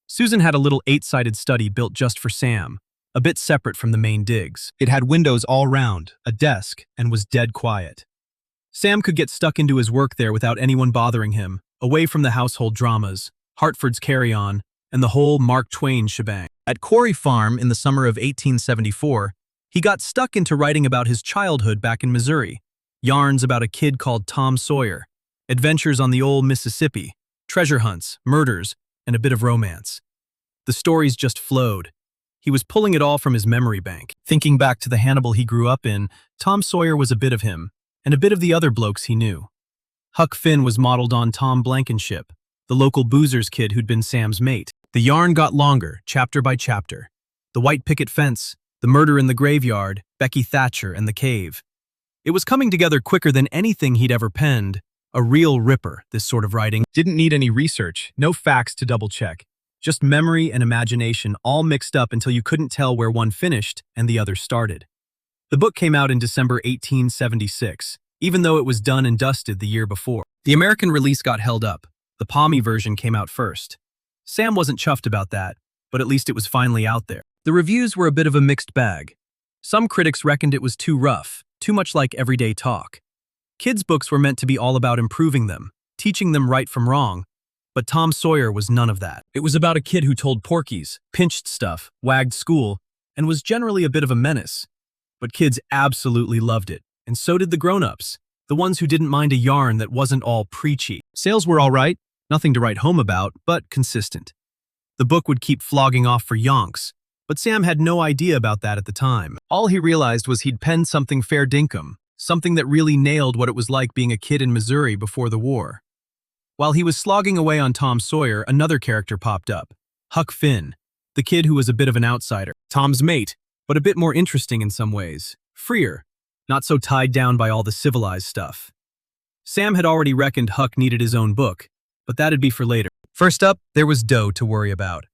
Susan had a little 8-sided study built just for Sam, a bit separate from the main digs. It had windows all round, a desk, and was dead quiet. Sam could get stuck into his work there without anyone bothering him, away from the household dramas, Hartford's carry-on, and the whole Mark Twain shebang. At Quarry Farm in the summer of 1874, he got stuck into writing about his childhood back in Missouri, yarns about a kid called Tom Sawyer, adventures on the old Mississippi, treasure hunts, murders, and a bit of romance. The stories just flowed. He was pulling it all from his memory bank. Thinking back to the Hannibal he grew up in, Tom Sawyer was a bit of him, and a bit of the other blokes he knew. Huck Finn was modeled on Tom Blankenship, the local boozer's kid who'd been Sam's mate. The yarn got longer, chapter by chapter. The white picket fence, the murder in the graveyard, Becky Thatcher, and the cave. It was coming together quicker than anything he'd ever penned. A real ripper, this sort of writing. Didn't need any research, no facts to double-check. Just memory and imagination all mixed up until you couldn't tell where one finished and the other started. The book came out in December 1876, even though it was done and dusted the year before. The American release got held up. The Palmy version came out first. Sam wasn't chuffed about that, but at least it was finally out there. The reviews were a bit of a mixed bag. Some critics reckoned it was too rough, too much like everyday talk. Kids' books were meant to be all about improving them, teaching them right from wrong, but Tom Sawyer was none of that. It was about a kid who told porkies, pinched stuff, wagged school, and was generally a bit of a menace. But kids absolutely loved it, and so did the grown-ups, the ones who didn't mind a yarn that wasn't all preachy. Sales were all right, nothing to write home about, but consistent. The book would keep flogging off for yonks, but Sam had no idea about that at the time. All he realized was he'd penned something fair dinkum, something that really nailed what it was like being a kid in Missouri before the war. While he was slogging away on Tom Sawyer, another character popped up, Huck Finn, the kid who was a bit of an outsider. Tom's mate, but a bit more interesting in some ways. freer, not so tied down by all the civilized stuff. Sam had already reckoned Huck needed his own book, but that'd be for later. First up, there was dough to worry about.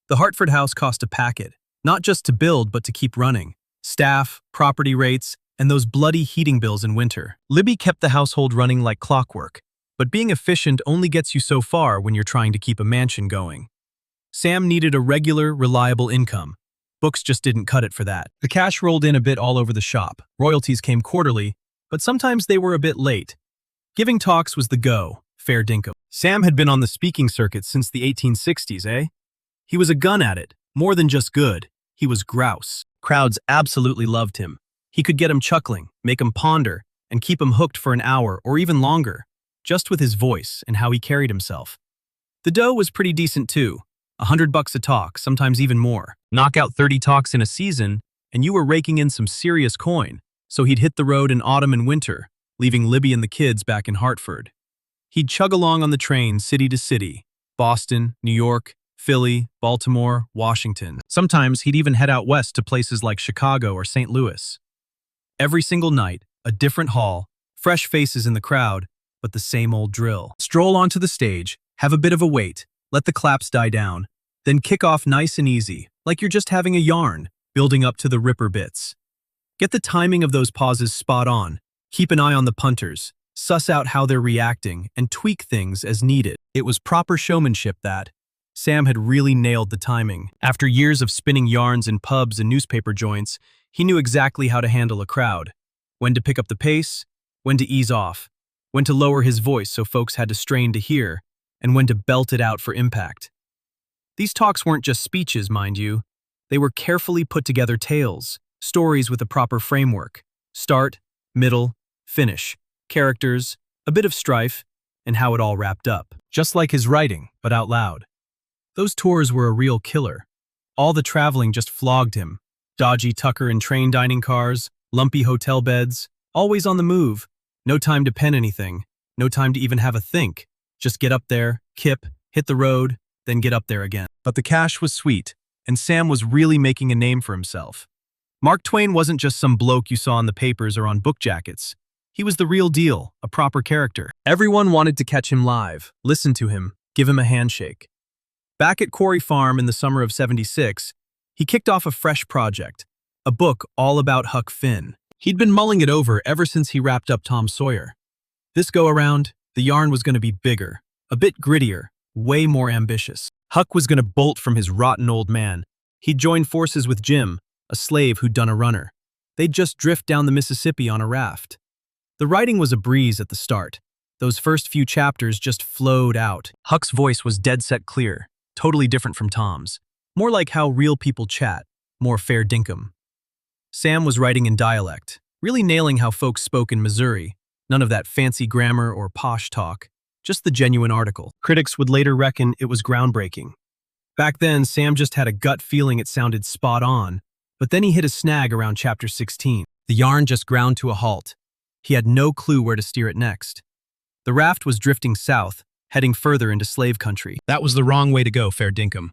The Hartford house cost a packet, not just to build but to keep running. Staff, property rates, and those bloody heating bills in winter. Libby kept the household running like clockwork, but being efficient only gets you so far when you're trying to keep a mansion going. Sam needed a regular, reliable income. Books just didn't cut it for that. The cash rolled in a bit all over the shop. Royalties came quarterly, but sometimes they were a bit late. Giving talks was the go, fair dinkum. Sam had been on the speaking circuit since the 1860s, eh? He was a gun at it, more than just good. He was grouse. Crowds absolutely loved him. He could get 'em chuckling, make 'em ponder, and keep 'em hooked for an hour or even longer, just with his voice and how he carried himself. The dough was pretty decent too. $100 a talk, sometimes even more. Knock out 30 talks in a season, and you were raking in some serious coin, so he'd hit the road in autumn and winter, leaving Libby and the kids back in Hartford. He'd chug along on the train city to city, Boston, New York, Philly, Baltimore, Washington. Sometimes he'd even head out west to places like Chicago or St. Louis. Every single night, a different hall, fresh faces in the crowd, but the same old drill. Stroll onto the stage, have a bit of a wait, let the claps die down, then kick off nice and easy, like you're just having a yarn, building up to the ripper bits. Get the timing of those pauses spot on, keep an eye on the punters, suss out how they're reacting, and tweak things as needed. It was proper showmanship that. Sam had really nailed the timing. After years of spinning yarns in pubs and newspaper joints, he knew exactly how to handle a crowd. When to pick up the pace, when to ease off, when to lower his voice so folks had to strain to hear, and when to belt it out for impact. These talks weren't just speeches, mind you. They were carefully put together tales, stories with a proper framework. Start, middle, finish, characters, a bit of strife, and how it all wrapped up. Just like his writing, but out loud. Those tours were a real killer. All the traveling just flogged him. Dodgy tucker and train dining cars, lumpy hotel beds, always on the move. No time to pen anything, no time to even have a think. Just get up there, kip, hit the road, then get up there again. But the cash was sweet, and Sam was really making a name for himself. Mark Twain wasn't just some bloke you saw in the papers or on book jackets. He was the real deal, a proper character. Everyone wanted to catch him live, listen to him, give him a handshake. Back at Quarry Farm in the summer of '76, he kicked off a fresh project, a book all about Huck Finn. He'd been mulling it over ever since he wrapped up Tom Sawyer. This go-around, the yarn was going to be bigger, a bit grittier, way more ambitious. Huck was going to bolt from his rotten old man. He'd join forces with Jim, a slave who'd done a runner. They'd just drift down the Mississippi on a raft. The writing was a breeze at the start. Those first few chapters just flowed out. Huck's voice was dead set clear, totally different from Tom's. More like how real people chat, more fair dinkum. Sam was writing in dialect, really nailing how folks spoke in Missouri. None of that fancy grammar or posh talk, just the genuine article. Critics would later reckon it was groundbreaking. Back then, Sam just had a gut feeling it sounded spot on, but then he hit a snag around chapter 16. The yarn just ground to a halt. He had no clue where to steer it next. The raft was drifting south, heading further into slave country. That was the wrong way to go, fair dinkum.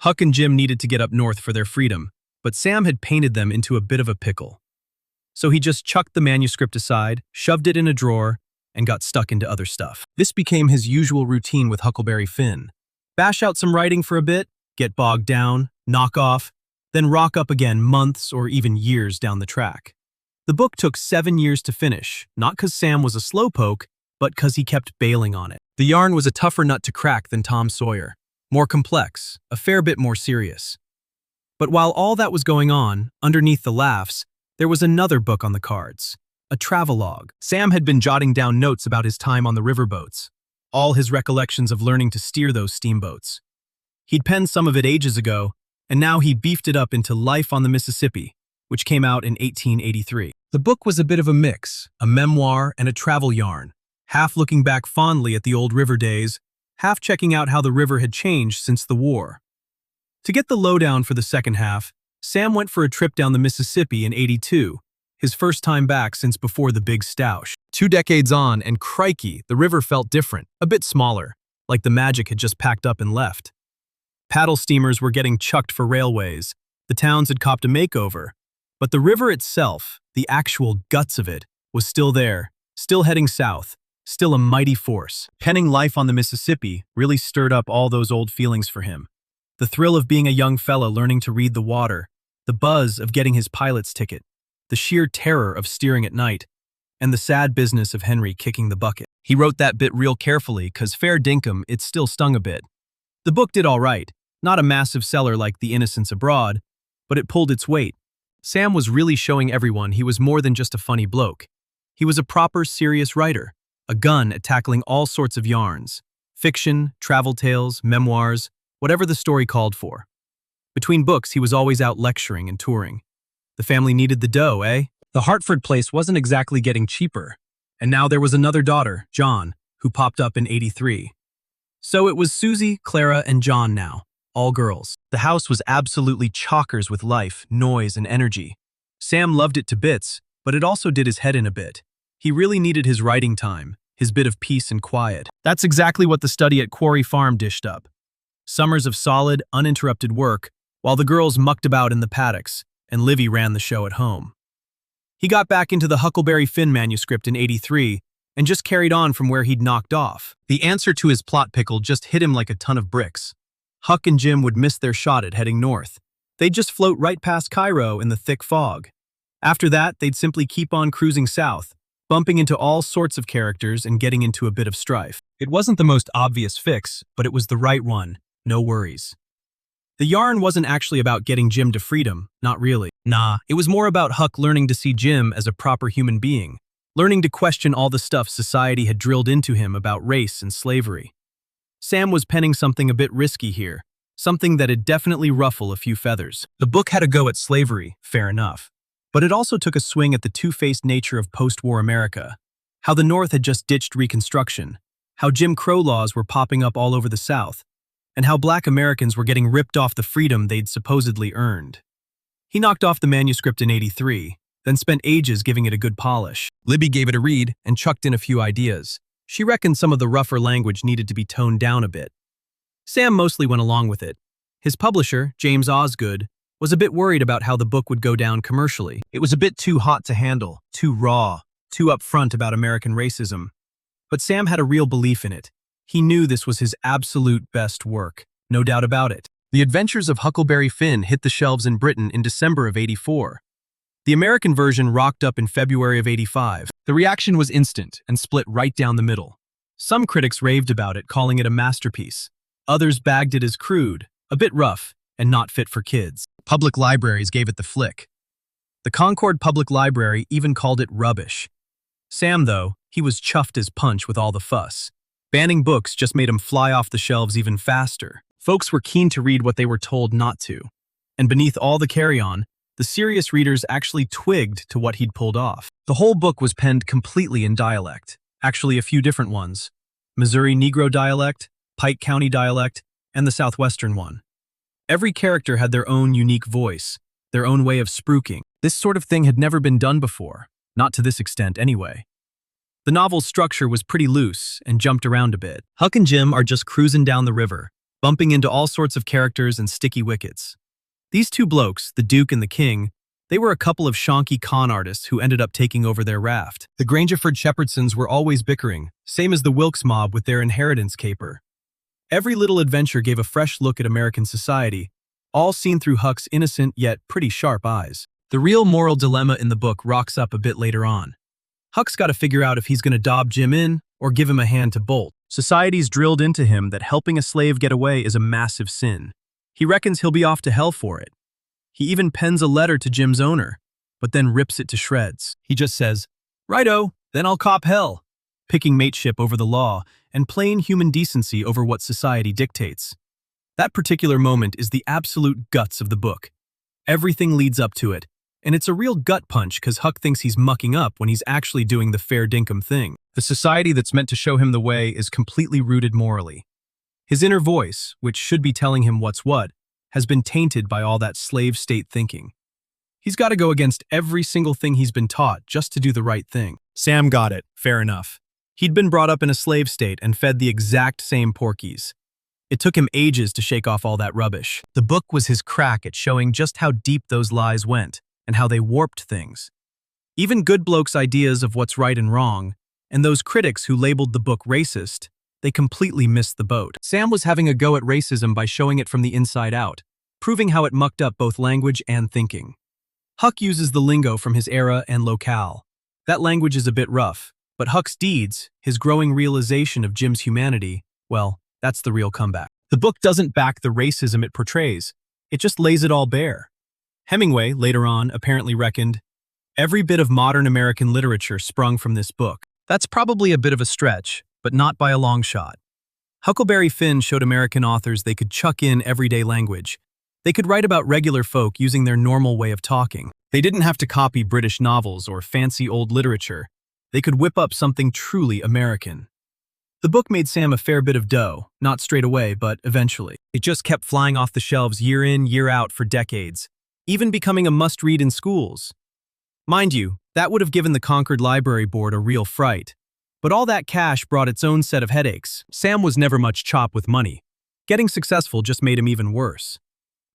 Huck and Jim needed to get up north for their freedom, but Sam had painted them into a bit of a pickle. So he just chucked the manuscript aside, shoved it in a drawer, and got stuck into other stuff. This became his usual routine with Huckleberry Finn. Bash out some writing for a bit, get bogged down, knock off, then rock up again months or even years down the track. The book took 7 years to finish, not because Sam was a slowpoke, but because he kept bailing on it. The yarn was a tougher nut to crack than Tom Sawyer. More complex, a fair bit more serious. But while all that was going on, underneath the laughs, there was another book on the cards, a travelogue. Sam had been jotting down notes about his time on the riverboats, all his recollections of learning to steer those steamboats. He'd penned some of it ages ago, and now he beefed it up into Life on the Mississippi, which came out in 1883. The book was a bit of a mix, a memoir and a travel yarn, half looking back fondly at the old river days, half checking out how the river had changed since the war. To get the lowdown for the second half, Sam went for a trip down the Mississippi in '82, his first time back since before the big stoush. 2 decades on, and crikey, the river felt different, a bit smaller, like the magic had just packed up and left. Paddle steamers were getting chucked for railways, the towns had copped a makeover, but the river itself, the actual guts of it, was still there, still heading south, still a mighty force. Penning life on the Mississippi really stirred up all those old feelings for him. The thrill of being a young fella learning to read the water, the buzz of getting his pilot's ticket, the sheer terror of steering at night, and the sad business of Henry kicking the bucket. He wrote that bit real carefully, 'cause fair dinkum, it still stung a bit. The book did all right, not a massive seller like The Innocents Abroad, but it pulled its weight. Sam was really showing everyone he was more than just a funny bloke. He was a proper, serious writer, a gun at tackling all sorts of yarns, fiction, travel tales, memoirs, whatever the story called for. Between books, he was always out lecturing and touring. The family needed the dough, eh? The Hartford place wasn't exactly getting cheaper, and now there was another daughter, John, who popped up in '83. So it was Susie, Clara, and John now, all girls. The house was absolutely chockers with life, noise, and energy. Sam loved it to bits, but it also did his head in a bit. He really needed his writing time, his bit of peace and quiet. That's exactly what the study at Quarry Farm dished up. Summers of solid, uninterrupted work, while the girls mucked about in the paddocks, and Livy ran the show at home. He got back into the Huckleberry Finn manuscript in '83 and just carried on from where he'd knocked off. The answer to his plot pickle just hit him like a ton of bricks. Huck and Jim would miss their shot at heading north. They'd just float right past Cairo in the thick fog. After that, they'd simply keep on cruising south, bumping into all sorts of characters and getting into a bit of strife. It wasn't the most obvious fix, but it was the right one. No worries. The yarn wasn't actually about getting Jim to freedom, not really. Nah, it was more about Huck learning to see Jim as a proper human being, learning to question all the stuff society had drilled into him about race and slavery. Sam was penning something a bit risky here, something that'd definitely ruffle a few feathers. The book had a go at slavery, fair enough, but it also took a swing at the two-faced nature of post-war America, how the North had just ditched Reconstruction, how Jim Crow laws were popping up all over the South, and how Black Americans were getting ripped off the freedom they'd supposedly earned. He knocked off the manuscript in '83, then spent ages giving it a good polish. Libby gave it a read and chucked in a few ideas. She reckoned some of the rougher language needed to be toned down a bit. Sam mostly went along with it. His publisher, James Osgood, was a bit worried about how the book would go down commercially. It was a bit too hot to handle, too raw, too upfront about American racism. But Sam had a real belief in it. He knew this was his absolute best work, no doubt about it. The Adventures of Huckleberry Finn hit the shelves in Britain in December of '84. The American version rocked up in February of '85. The reaction was instant and split right down the middle. Some critics raved about it, calling it a masterpiece. Others bagged it as crude, a bit rough, and not fit for kids. Public libraries gave it the flick. The Concord Public Library even called it rubbish. Sam, though, he was chuffed as punch with all the fuss. Banning books just made him fly off the shelves even faster. Folks were keen to read what they were told not to. And beneath all the carry-on, the serious readers actually twigged to what he'd pulled off. The whole book was penned completely in dialect, actually a few different ones. Missouri Negro dialect, Pike County dialect, and the Southwestern one. Every character had their own unique voice, their own way of spruiking. This sort of thing had never been done before, not to this extent anyway. The novel's structure was pretty loose and jumped around a bit. Huck and Jim are just cruising down the river, bumping into all sorts of characters and sticky wickets. These two blokes, the Duke and the King, they were a couple of shonky con artists who ended up taking over their raft. The Grangerford Shepherdsons were always bickering, same as the Wilkes mob with their inheritance caper. Every little adventure gave a fresh look at American society, all seen through Huck's innocent yet pretty sharp eyes. The real moral dilemma in the book rocks up a bit later on. Huck's got to figure out if he's going to dob Jim in or give him a hand to bolt. Society's drilled into him that helping a slave get away is a massive sin. He reckons he'll be off to hell for it. He even pens a letter to Jim's owner, but then rips it to shreds. He just says, "Righto, then I'll cop hell," picking mateship over the law and plain human decency over what society dictates. That particular moment is the absolute guts of the book. Everything leads up to it, and it's a real gut punch because Huck thinks he's mucking up when he's actually doing the fair dinkum thing. The society that's meant to show him the way is completely rooted morally. His inner voice, which should be telling him what's what, has been tainted by all that slave state thinking. He's got to go against every single thing he's been taught just to do the right thing. Sam got it, fair enough. He'd been brought up in a slave state and fed the exact same porkies. It took him ages to shake off all that rubbish. The book was his crack at showing just how deep those lies went and how they warped things. Even good blokes' ideas of what's right and wrong, and those critics who labeled the book racist, they completely missed the boat. Sam was having a go at racism by showing it from the inside out, proving how it mucked up both language and thinking. Huck uses the lingo from his era and locale. That language is a bit rough, but Huck's deeds, his growing realization of Jim's humanity, well, that's the real comeback. The book doesn't back the racism it portrays, it just lays it all bare. Hemingway, later on, apparently reckoned, every bit of modern American literature sprung from this book. That's probably a bit of a stretch, but not by a long shot. Huckleberry Finn showed American authors they could chuck in everyday language. They could write about regular folk using their normal way of talking. They didn't have to copy British novels or fancy old literature. They could whip up something truly American. The book made Sam a fair bit of dough, not straight away, but eventually. It just kept flying off the shelves year in, year out for decades, even becoming a must-read in schools. Mind you, that would have given the Concord Library Board a real fright. But all that cash brought its own set of headaches. Sam was never much chop with money. Getting successful just made him even worse.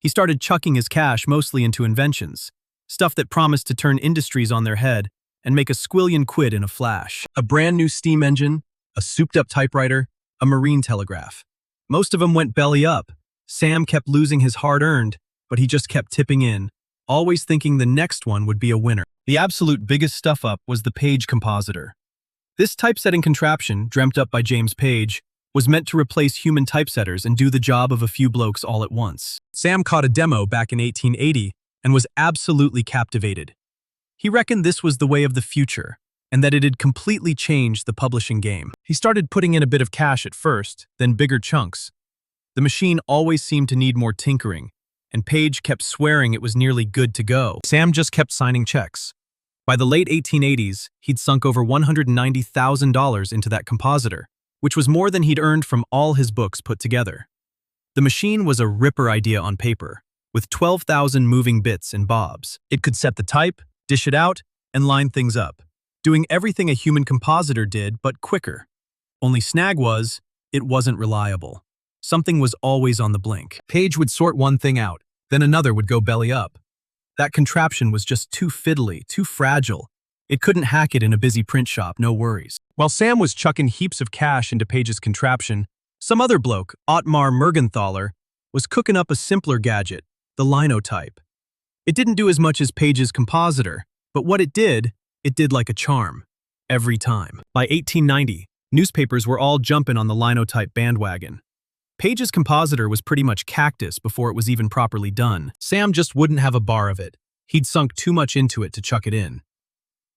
He started chucking his cash mostly into inventions, stuff that promised to turn industries on their head and make a squillion quid in a flash. A brand new steam engine, a souped-up typewriter, a marine telegraph. Most of them went belly up. Sam kept losing his hard-earned, but he just kept tipping in, always thinking the next one would be a winner. The absolute biggest stuff-up was the Page Compositor. This typesetting contraption, dreamt up by James Page, was meant to replace human typesetters and do the job of a few blokes all at once. Sam caught a demo back in 1880 and was absolutely captivated. He reckoned this was the way of the future, and that it had completely changed the publishing game. He started putting in a bit of cash at first, then bigger chunks. The machine always seemed to need more tinkering, and Page kept swearing it was nearly good to go. Sam just kept signing checks. By the late 1880s, he'd sunk over $190,000 into that compositor, which was more than he'd earned from all his books put together. The machine was a ripper idea on paper, with 12,000 moving bits and bobs. It could set the type, dish it out, and line things up, doing everything a human compositor did, but quicker. Only snag was, it wasn't reliable. Something was always on the blink. Page would sort one thing out, then another would go belly up. That contraption was just too fiddly, too fragile. It couldn't hack it in a busy print shop, no worries. While Sam was chucking heaps of cash into Page's contraption, some other bloke, Ottmar Mergenthaler, was cooking up a simpler gadget, the linotype. It didn't do as much as Page's compositor, but what it did like a charm. Every time. By 1890, newspapers were all jumping on the linotype bandwagon. Page's compositor was pretty much cactus before it was even properly done. Sam just wouldn't have a bar of it. He'd sunk too much into it to chuck it in.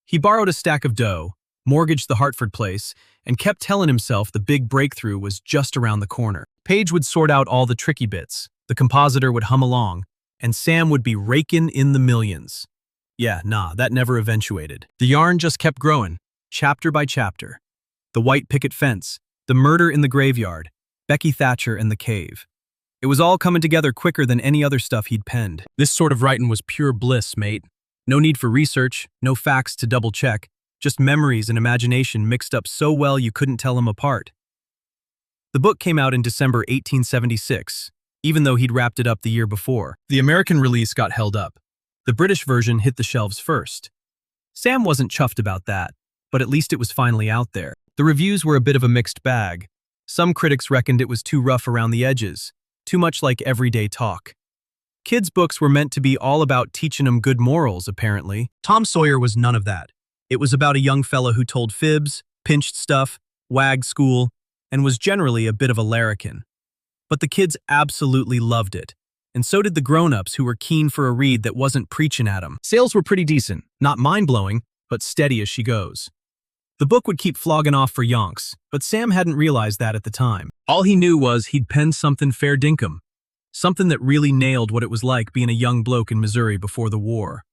He borrowed a stack of dough, mortgaged the Hartford place, and kept telling himself the big breakthrough was just around the corner. Page would sort out all the tricky bits, the compositor would hum along, and Sam would be raking in the millions. Yeah, nah, that never eventuated. The yarn just kept growing, chapter by chapter. The white picket fence, the murder in the graveyard, Becky Thatcher and the cave. It was all coming together quicker than any other stuff he'd penned. This sort of writing was pure bliss, mate. No need for research, no facts to double-check, just memories and imagination mixed up so well you couldn't tell them apart. The book came out in December 1876, even though he'd wrapped it up the year before. The American release got held up. The British version hit the shelves first. Sam wasn't chuffed about that, but at least it was finally out there. The reviews were a bit of a mixed bag. Some critics reckoned it was too rough around the edges, too much like everyday talk. Kids' books were meant to be all about teaching them good morals, apparently. Tom Sawyer was none of that. It was about a young fella who told fibs, pinched stuff, wagged school, and was generally a bit of a larrikin. But the kids absolutely loved it, and so did the grown-ups who were keen for a read that wasn't preaching at them. Sales were pretty decent, not mind-blowing, but steady as she goes. The book would keep flogging off for yonks, but Sam hadn't realized that at the time. All he knew was he'd penned something fair dinkum, something that really nailed what it was like being a young bloke in Missouri before the war.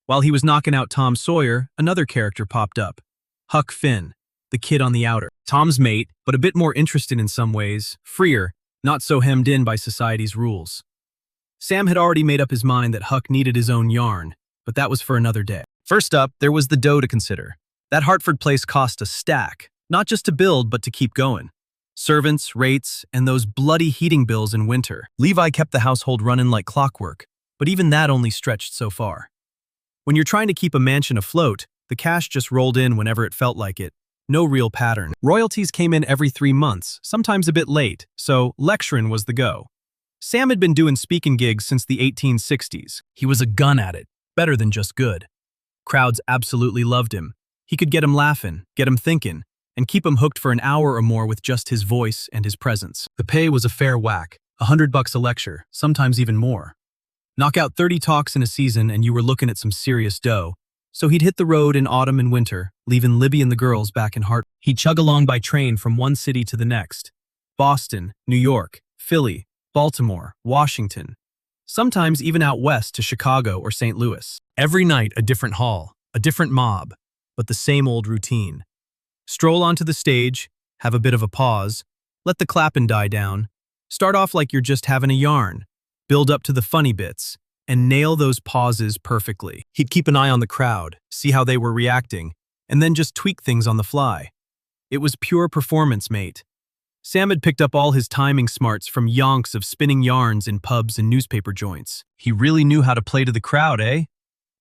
While he was knocking out Tom Sawyer, another character popped up, Huck Finn, the kid on the outer. Tom's mate, but a bit more interested in some ways, freer, not so hemmed in by society's rules. Sam had already made up his mind that Huck needed his own yarn, but that was for another day. First up, there was the dough to consider. That Hartford place cost a stack, not just to build, but to keep going. Servants, rates, and those bloody heating bills in winter. Levi kept the household running like clockwork, but even that only stretched so far. When you're trying to keep a mansion afloat, the cash just rolled in whenever it felt like it. No real pattern. Royalties came in every 3 months, sometimes a bit late, so lecturing was the go. Sam had been doing speaking gigs since the 1860s. He was a gun at it, better than just good. Crowds absolutely loved him. He could get 'em laughing, get 'em thinking, and keep 'em hooked for an hour or more with just his voice and his presence. The pay was a fair whack, $100 a lecture, sometimes even more. Knock out 30 talks in a season and you were looking at some serious dough. So he'd hit the road in autumn and winter, leaving Libby and the girls back in Hart. He'd chug along by train from one city to the next. Boston, New York, Philly, Baltimore, Washington. Sometimes even out west to Chicago or St. Louis. Every night a different hall, a different mob, but the same old routine. Stroll onto the stage, have a bit of a pause, let the clapping die down, start off like you're just having a yarn, build up to the funny bits, and nail those pauses perfectly. He'd keep an eye on the crowd, see how they were reacting, and then just tweak things on the fly. It was pure performance, mate. Sam had picked up all his timing smarts from yonks of spinning yarns in pubs and newspaper joints. He really knew how to play to the crowd, eh?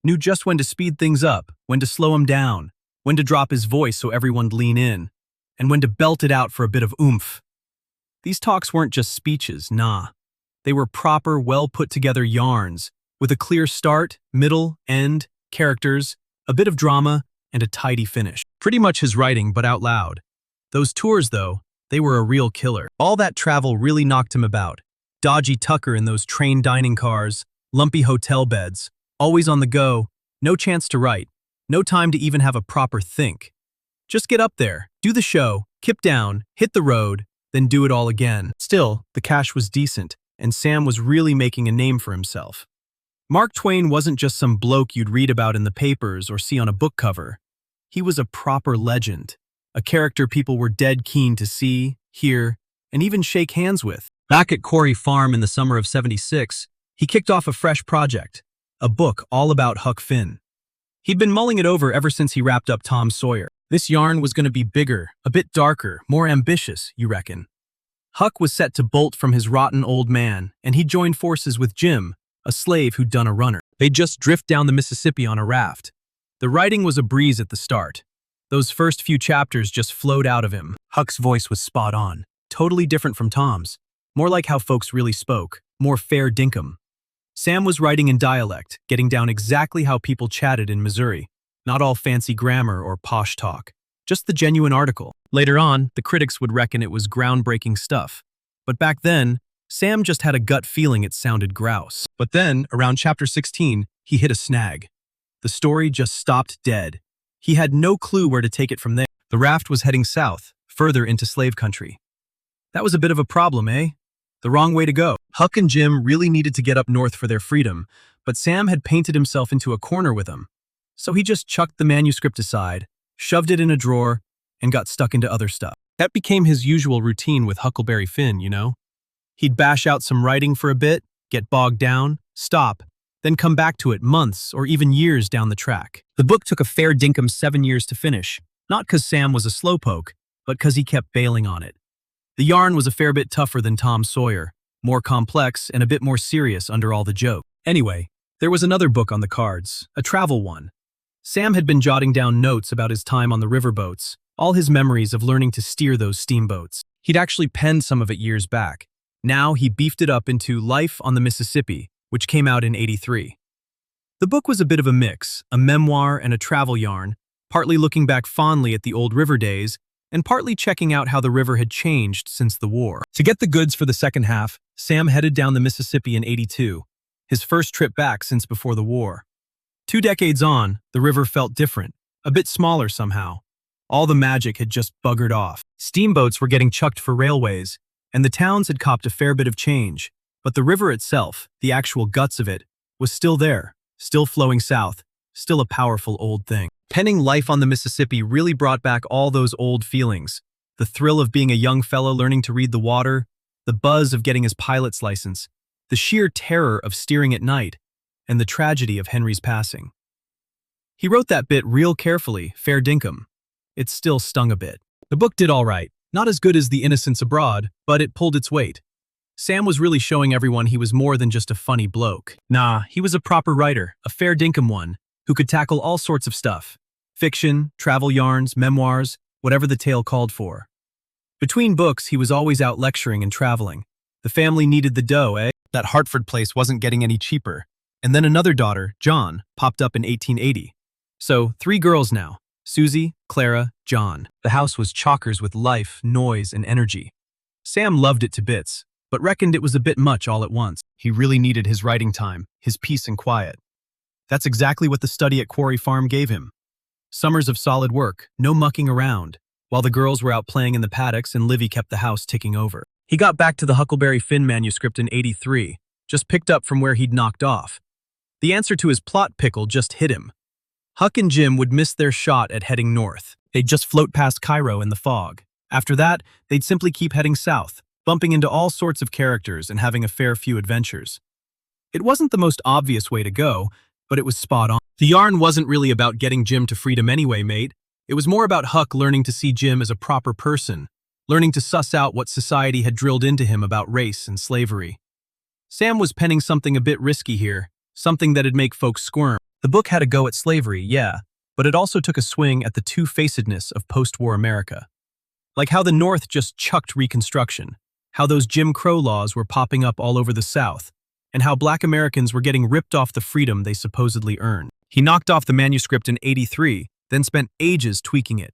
Knew just when to speed things up, when to slow him down, when to drop his voice so everyone'd lean in, and when to belt it out for a bit of oomph. These talks weren't just speeches, nah. They were proper, well-put-together yarns, with a clear start, middle, end, characters, a bit of drama, and a tidy finish. Pretty much his writing, but out loud. Those tours, though, they were a real killer. All that travel really knocked him about. Dodgy Tucker in those train dining cars, lumpy hotel beds, always on the go, no chance to write, no time to even have a proper think. Just get up there, do the show, kip down, hit the road, then do it all again. Still, the cash was decent, and Sam was really making a name for himself. Mark Twain wasn't just some bloke you'd read about in the papers or see on a book cover. He was a proper legend, a character people were dead keen to see, hear, and even shake hands with. Back at Quarry Farm in the summer of '76, he kicked off a fresh project, a book all about Huck Finn. He'd been mulling it over ever since he wrapped up Tom Sawyer. This yarn was going to be bigger, a bit darker, more ambitious, you reckon. Huck was set to bolt from his rotten old man, and he'd join forces with Jim, a slave who'd done a runner. They'd just drift down the Mississippi on a raft. The writing was a breeze at the start. Those first few chapters just flowed out of him. Huck's voice was spot on, totally different from Tom's. More like how folks really spoke, more fair dinkum. Sam was writing in dialect, getting down exactly how people chatted in Missouri. Not all fancy grammar or posh talk, just the genuine article. Later on, the critics would reckon it was groundbreaking stuff. But back then, Sam just had a gut feeling it sounded grouse. But then, around chapter 16, he hit a snag. The story just stopped dead. He had no clue where to take it from there. The raft was heading south, further into slave country. That was a bit of a problem, eh? The wrong way to go. Huck and Jim really needed to get up north for their freedom, but Sam had painted himself into a corner with them. So he just chucked the manuscript aside, shoved it in a drawer, and got stuck into other stuff. That became his usual routine with Huckleberry Finn, you know? He'd bash out some writing for a bit, get bogged down, stop, then come back to it months or even years down the track. The book took a fair dinkum 7 years to finish, not because Sam was a slowpoke, but because he kept bailing on it. The yarn was a fair bit tougher than Tom Sawyer, more complex and a bit more serious under all the joke. Anyway, there was another book on the cards, a travel one. Sam had been jotting down notes about his time on the riverboats, all his memories of learning to steer those steamboats. He'd actually penned some of it years back. Now he beefed it up into Life on the Mississippi, which came out in '83. The book was a bit of a mix, a memoir and a travel yarn, partly looking back fondly at the old river days, and partly checking out how the river had changed since the war. To get the goods for the second half, Sam headed down the Mississippi in '82, his first trip back since before the war. 2 decades on, the river felt different, a bit smaller somehow. All the magic had just buggered off. Steamboats were getting chucked for railways, and the towns had copped a fair bit of change. But the river itself, the actual guts of it, was still there, still flowing south, still a powerful old thing. Penning Life on the Mississippi really brought back all those old feelings. The thrill of being a young fellow learning to read the water, the buzz of getting his pilot's license, the sheer terror of steering at night, and the tragedy of Henry's passing. He wrote that bit real carefully, fair dinkum. It still stung a bit. The book did all right. Not as good as The Innocents Abroad, but it pulled its weight. Sam was really showing everyone he was more than just a funny bloke. Nah, he was a proper writer, a fair dinkum one, who could tackle all sorts of stuff. Fiction, travel yarns, memoirs, whatever the tale called for. Between books, he was always out lecturing and traveling. The family needed the dough, eh? That Hartford place wasn't getting any cheaper. And then another daughter, John, popped up in 1880. So, 3 girls now. Susie, Clara, John. The house was chockers with life, noise, and energy. Sam loved it to bits, but reckoned it was a bit much all at once. He really needed his writing time, his peace and quiet. That's exactly what the study at Quarry Farm gave him. Summers of solid work, no mucking around, while the girls were out playing in the paddocks and Livy kept the house ticking over. He got back to the Huckleberry Finn manuscript in '83, just picked up from where he'd knocked off. The answer to his plot pickle just hit him. Huck and Jim would miss their shot at heading north. They'd just float past Cairo in the fog. After that, they'd simply keep heading south, bumping into all sorts of characters and having a fair few adventures. It wasn't the most obvious way to go, but it was spot on. The yarn wasn't really about getting Jim to freedom anyway, mate. It was more about Huck learning to see Jim as a proper person, learning to suss out what society had drilled into him about race and slavery. Sam was penning something a bit risky here, something that'd make folks squirm. The book had a go at slavery, yeah, but it also took a swing at the two-facedness of post-war America. Like how the North just chucked Reconstruction, how those Jim Crow laws were popping up all over the South, and how Black Americans were getting ripped off the freedom they supposedly earned. He knocked off the manuscript in '83, then spent ages tweaking it.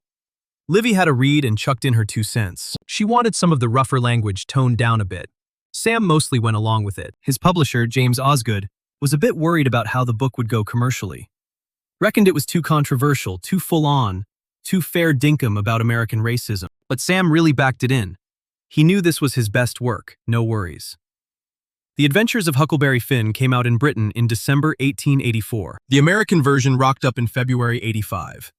Livy had a read and chucked in her 2 cents. She wanted some of the rougher language toned down a bit. Sam mostly went along with it. His publisher, James Osgood, was a bit worried about how the book would go commercially. Reckoned it was too controversial, too full-on, too fair dinkum about American racism. But Sam really backed it in. He knew this was his best work, no worries. The Adventures of Huckleberry Finn came out in Britain in December 1884. The American version rocked up in February '85.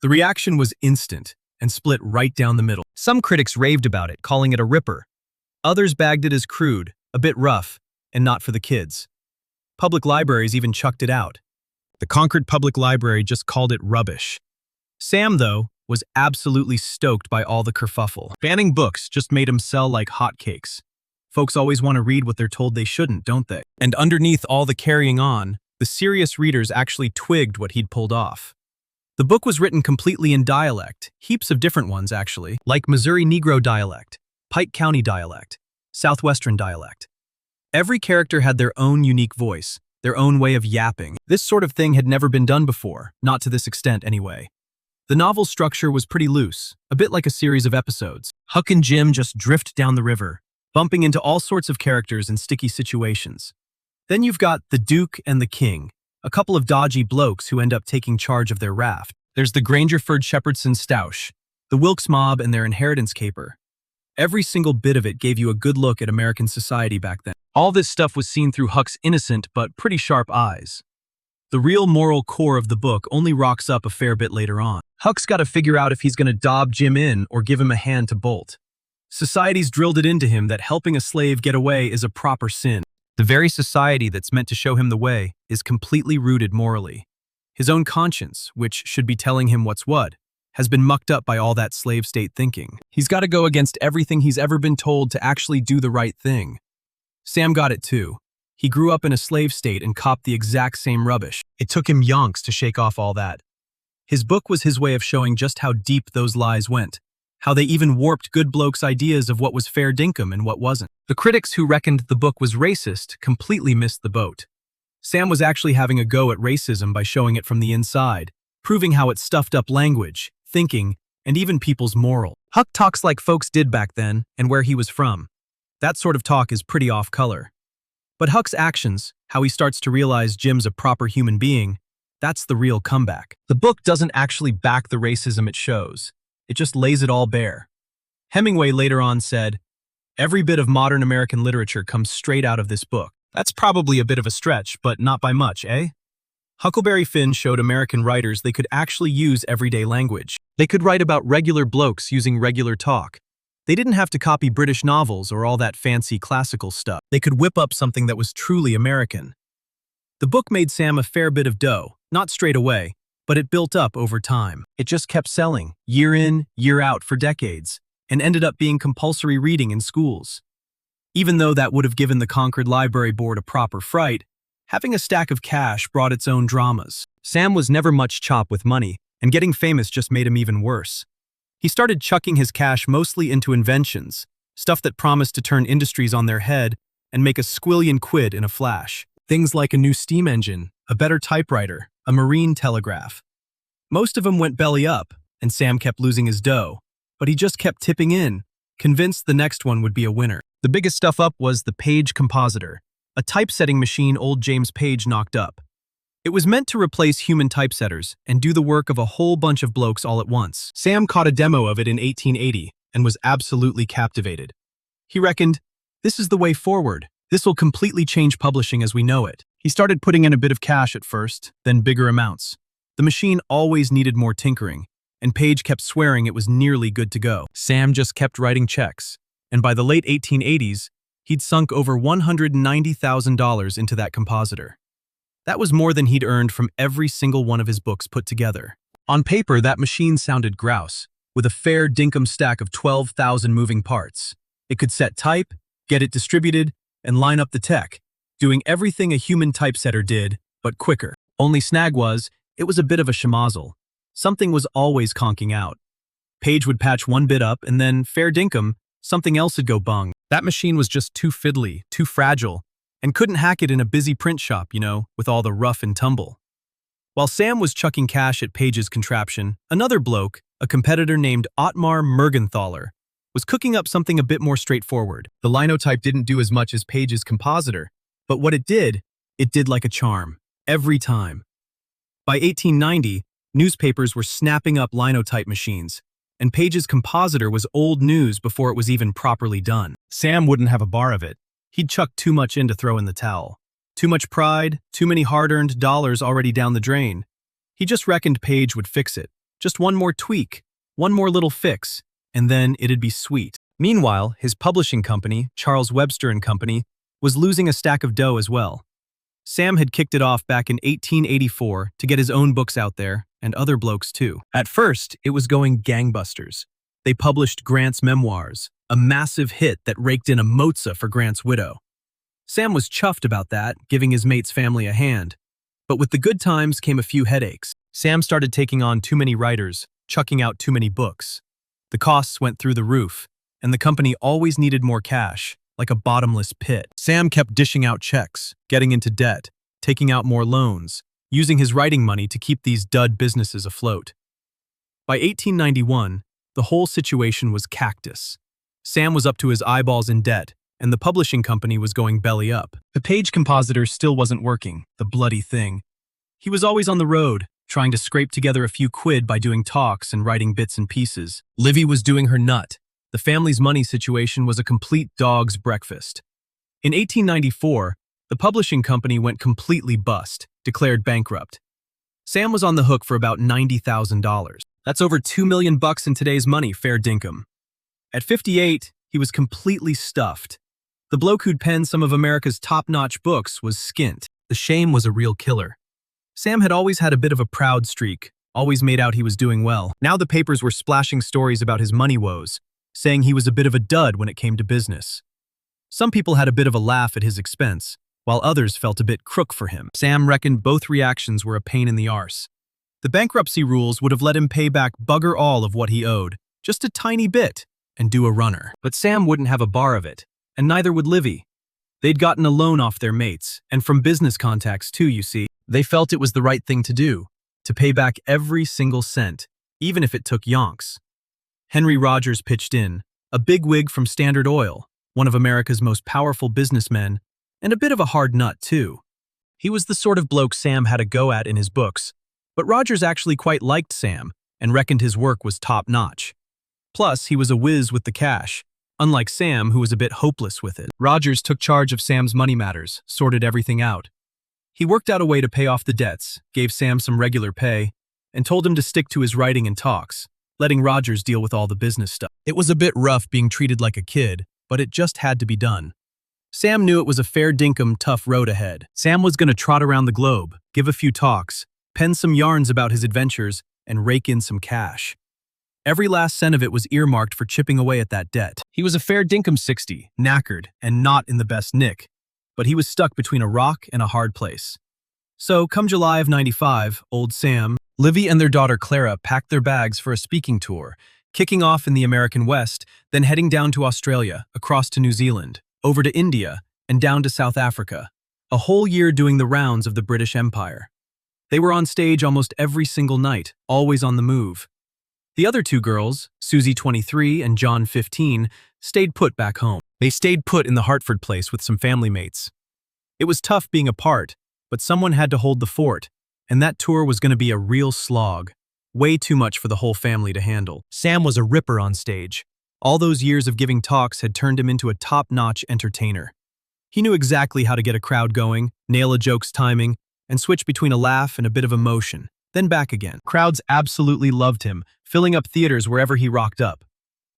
The reaction was instant and split right down the middle. Some critics raved about it, calling it a ripper. Others bagged it as crude, a bit rough, and not for the kids. Public libraries even chucked it out. The Concord Public Library just called it rubbish. Sam, though, was absolutely stoked by all the kerfuffle. Banning books just made him sell like hotcakes. Folks always want to read what they're told they shouldn't, don't they? And underneath all the carrying on, the serious readers actually twigged what he'd pulled off. The book was written completely in dialect, heaps of different ones actually, like Missouri Negro dialect, Pike County dialect, Southwestern dialect. Every character had their own unique voice, their own way of yapping. This sort of thing had never been done before, not to this extent anyway. The novel's structure was pretty loose, a bit like a series of episodes. Huck and Jim just drift down the river, bumping into all sorts of characters in sticky situations. Then you've got the Duke and the King, a couple of dodgy blokes who end up taking charge of their raft. There's the Grangerford-Shepherdson stoush, the Wilkes mob and their inheritance caper. Every single bit of it gave you a good look at American society back then. All this stuff was seen through Huck's innocent but pretty sharp eyes. The real moral core of the book only rocks up a fair bit later on. Huck's got to figure out if he's going to dob Jim in or give him a hand to bolt. Society's drilled it into him that helping a slave get away is a proper sin. The very society that's meant to show him the way is completely rooted morally. His own conscience, which should be telling him what's what, has been mucked up by all that slave state thinking. He's got to go against everything he's ever been told to actually do the right thing. Sam got it too. He grew up in a slave state and copped the exact same rubbish. It took him yonks to shake off all that. His book was his way of showing just how deep those lies went, how they even warped good blokes' ideas of what was fair dinkum and what wasn't. The critics who reckoned the book was racist completely missed the boat. Sam was actually having a go at racism by showing it from the inside, proving how it stuffed up language, thinking, and even people's moral. Huck talks like folks did back then and where he was from. That sort of talk is pretty off color. But Huck's actions, how he starts to realize Jim's a proper human being, that's the real comeback. The book doesn't actually back the racism it shows. It just lays it all bare. Hemingway later on said, "Every bit of modern American literature comes straight out of this book." That's probably a bit of a stretch, but not by much, eh? Huckleberry Finn showed American writers they could actually use everyday language. They could write about regular blokes using regular talk. They didn't have to copy British novels or all that fancy classical stuff. They could whip up something that was truly American. The book made Sam a fair bit of dough, not straight away, but it built up over time. It just kept selling, year in, year out for decades, and ended up being compulsory reading in schools. Even though that would have given the Concord Library Board a proper fright, Having a stack of cash brought its own dramas. Sam was never much chop with money, and getting famous just made him even worse. He started chucking his cash mostly into inventions, stuff that promised to turn industries on their head and make a squillion quid in a flash. Things like a new steam engine, a better typewriter, a marine telegraph. Most of them went belly up, and Sam kept losing his dough, but he just kept tipping in, convinced the next one would be a winner. The biggest stuff up was the Page Compositor, a typesetting machine old James Page knocked up. It was meant to replace human typesetters and do the work of a whole bunch of blokes all at once. Sam caught a demo of it in 1880 and was absolutely captivated. He reckoned, "This is the way forward. This will completely change publishing as we know it." He started putting in a bit of cash at first, then bigger amounts. The machine always needed more tinkering, and Page kept swearing it was nearly good to go. Sam just kept writing checks, and by the late 1880s, he'd sunk over $190,000 into that compositor. That was more than he'd earned from every single one of his books put together. On paper, that machine sounded grouse, with a fair dinkum stack of 12,000 moving parts. It could set type, get it distributed, and line up the tech, doing everything a human typesetter did, but quicker. Only snag was, it was a bit of a schmozzle. Something was always conking out. Page would patch one bit up, and then, fair dinkum, something else would go bung. That machine was just too fiddly, too fragile, and couldn't hack it in a busy print shop, with all the rough and tumble. While Sam was chucking cash at Page's contraption, another bloke, a competitor named Ottmar Mergenthaler, was cooking up something a bit more straightforward. The linotype didn't do as much as Page's compositor, but what it did like a charm, every time. By 1890, newspapers were snapping up linotype machines, and Page's compositor was old news before it was even properly done. Sam wouldn't have a bar of it. He'd chucked too much in to throw in the towel. Too much pride, too many hard-earned dollars already down the drain. He just reckoned Page would fix it. Just one more tweak, one more little fix, and then it'd be sweet. Meanwhile, his publishing company, Charles Webster and Company, was losing a stack of dough as well. Sam had kicked it off back in 1884 to get his own books out there, and other blokes too. At first, it was going gangbusters. They published Grant's memoirs, a massive hit that raked in a mozza for Grant's widow. Sam was chuffed about that, giving his mate's family a hand. But with the good times came a few headaches. Sam started taking on too many writers, chucking out too many books. The costs went through the roof, and the company always needed more cash, like a bottomless pit. Sam kept dishing out checks, getting into debt, taking out more loans, using his writing money to keep these dud businesses afloat. By 1891, the whole situation was cactus. Sam was up to his eyeballs in debt, and the publishing company was going belly up. The Page Compositor still wasn't working, the bloody thing. He was always on the road, trying to scrape together a few quid by doing talks and writing bits and pieces. Livy was doing her nut. The family's money situation was a complete dog's breakfast. In 1894, the publishing company went completely bust, declared bankrupt. Sam was on the hook for about $90,000. That's over $2 million in today's money, fair dinkum. At 58, he was completely stuffed. The bloke who'd penned some of America's top-notch books was skint. The shame was a real killer. Sam had always had a bit of a proud streak, always made out he was doing well. Now the papers were splashing stories about his money woes, saying he was a bit of a dud when it came to business. Some people had a bit of a laugh at his expense, while others felt a bit crook for him. Sam reckoned both reactions were a pain in the arse. The bankruptcy rules would have let him pay back bugger all of what he owed, just a tiny bit, and do a runner. But Sam wouldn't have a bar of it, and neither would Livy. They'd gotten a loan off their mates, and from business contacts too, you see. They felt it was the right thing to do, to pay back every single cent, even if it took yonks. Henry Rogers pitched in, a bigwig from Standard Oil, one of America's most powerful businessmen, and a bit of a hard nut too. He was the sort of bloke Sam had a go at in his books, but Rogers actually quite liked Sam and reckoned his work was top-notch. Plus, he was a whiz with the cash, unlike Sam, who was a bit hopeless with it. Rogers took charge of Sam's money matters, sorted everything out. He worked out a way to pay off the debts, gave Sam some regular pay, and told him to stick to his writing and talks, letting Rogers deal with all the business stuff. It was a bit rough being treated like a kid, but it just had to be done. Sam knew it was a fair dinkum tough road ahead. Sam was going to trot around the globe, give a few talks, pen some yarns about his adventures, and rake in some cash. Every last cent of it was earmarked for chipping away at that debt. He was a fair dinkum 60, knackered, and not in the best nick. but he was stuck between a rock and a hard place. So, come July of '95, old Sam, Livy and their daughter Clara packed their bags for a speaking tour, kicking off in the American West, then heading down to Australia, across to New Zealand, over to India, and down to South Africa. A whole year doing the rounds of the British Empire. They were on stage almost every single night, always on the move. The other two girls, Susie 23 and John 15, stayed put back home. They stayed put in the Hartford place with some family mates. It was tough being apart, but someone had to hold the fort, and that tour was going to be a real slog. Way too much for the whole family to handle. Sam was a ripper on stage. All those years of giving talks had turned him into a top-notch entertainer. He knew exactly how to get a crowd going, nail a joke's timing, and switch between a laugh and a bit of emotion, then back again. Crowds absolutely loved him, filling up theaters wherever he rocked up.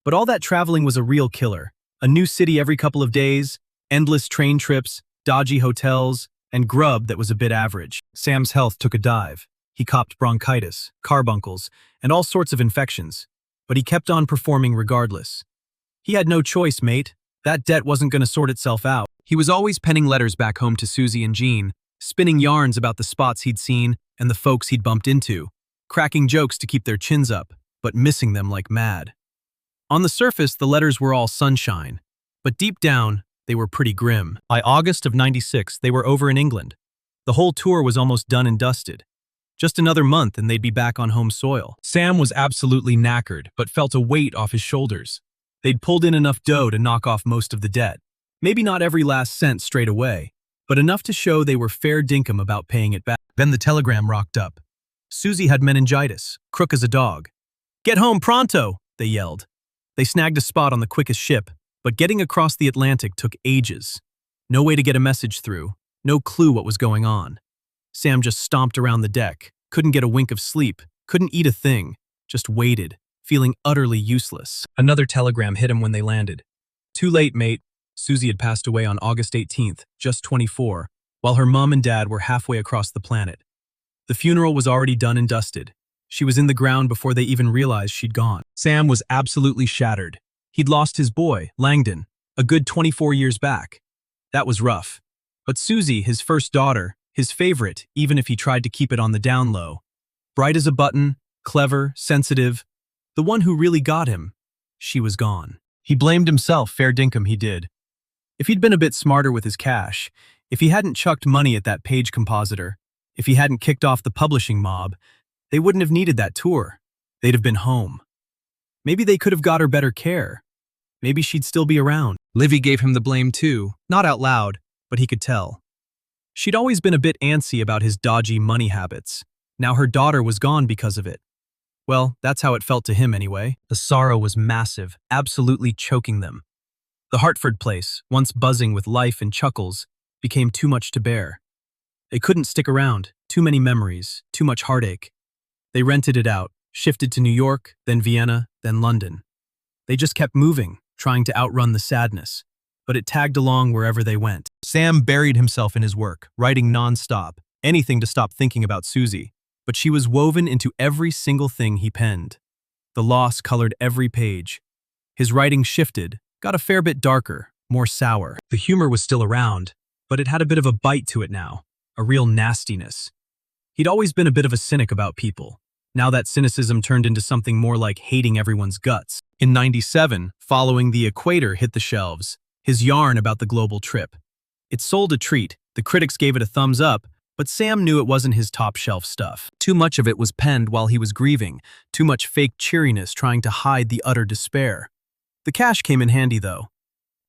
But all that traveling was a real killer. A new city every couple of days, endless train trips, dodgy hotels, and grub that was a bit average. Sam's health took a dive. He copped bronchitis, carbuncles, and all sorts of infections. But he kept on performing regardless. He had no choice, mate. That debt wasn't going to sort itself out. He was always penning letters back home to Susie and Jean, spinning yarns about the spots he'd seen and the folks he'd bumped into, cracking jokes to keep their chins up, but missing them like mad. On the surface, the letters were all sunshine, but deep down, they were pretty grim. By August of '96, they were over in England. The whole tour was almost done and dusted. Just another month and they'd be back on home soil. Sam was absolutely knackered, but felt a weight off his shoulders. They'd pulled in enough dough to knock off most of the debt. Maybe not every last cent straight away, but enough to show they were fair dinkum about paying it back. Then the telegram rocked up. Susie had meningitis, crook as a dog. "Get home pronto!" they yelled. They snagged a spot on the quickest ship, but getting across the Atlantic took ages. No way to get a message through, no clue what was going on. Sam just stomped around the deck, couldn't get a wink of sleep, couldn't eat a thing, just waited, feeling utterly useless. Another telegram hit him when they landed. "Too late, mate." Susie had passed away on August 18th, just 24, while her mom and dad were halfway across the planet. The funeral was already done and dusted. She was in the ground before they even realized she'd gone. Sam was absolutely shattered. He'd lost his boy, Langdon, a good 24 years back. That was rough. But Susie, his first daughter, his favorite, even if he tried to keep it on the down low. Bright as a button, clever, sensitive, the one who really got him, she was gone. He blamed himself, fair dinkum he did. If he'd been a bit smarter with his cash, if he hadn't chucked money at that page compositor, if he hadn't kicked off the publishing mob, they wouldn't have needed that tour. They'd have been home. Maybe they could have got her better care. Maybe she'd still be around. Livy gave him the blame too, not out loud, but he could tell. She'd always been a bit antsy about his dodgy money habits. Now her daughter was gone because of it. Well, that's how it felt to him anyway. The sorrow was massive, absolutely choking them. The Hartford place, once buzzing with life and chuckles, became too much to bear. They couldn't stick around, too many memories, too much heartache. They rented it out, shifted to New York, then Vienna, then London. They just kept moving, trying to outrun the sadness, but it tagged along wherever they went. Sam buried himself in his work, writing non-stop, anything to stop thinking about Susie, but she was woven into every single thing he penned. The loss colored every page. His writing shifted, got a fair bit darker, more sour. The humor was still around, but it had a bit of a bite to it now, a real nastiness. He'd always been a bit of a cynic about people. Now that cynicism turned into something more like hating everyone's guts. In '97, following The Equator hit the shelves, his yarn about the global trip. It sold a treat, the critics gave it a thumbs up, but Sam knew it wasn't his top-shelf stuff. Too much of it was penned while he was grieving, too much fake cheeriness trying to hide the utter despair. The cash came in handy, though.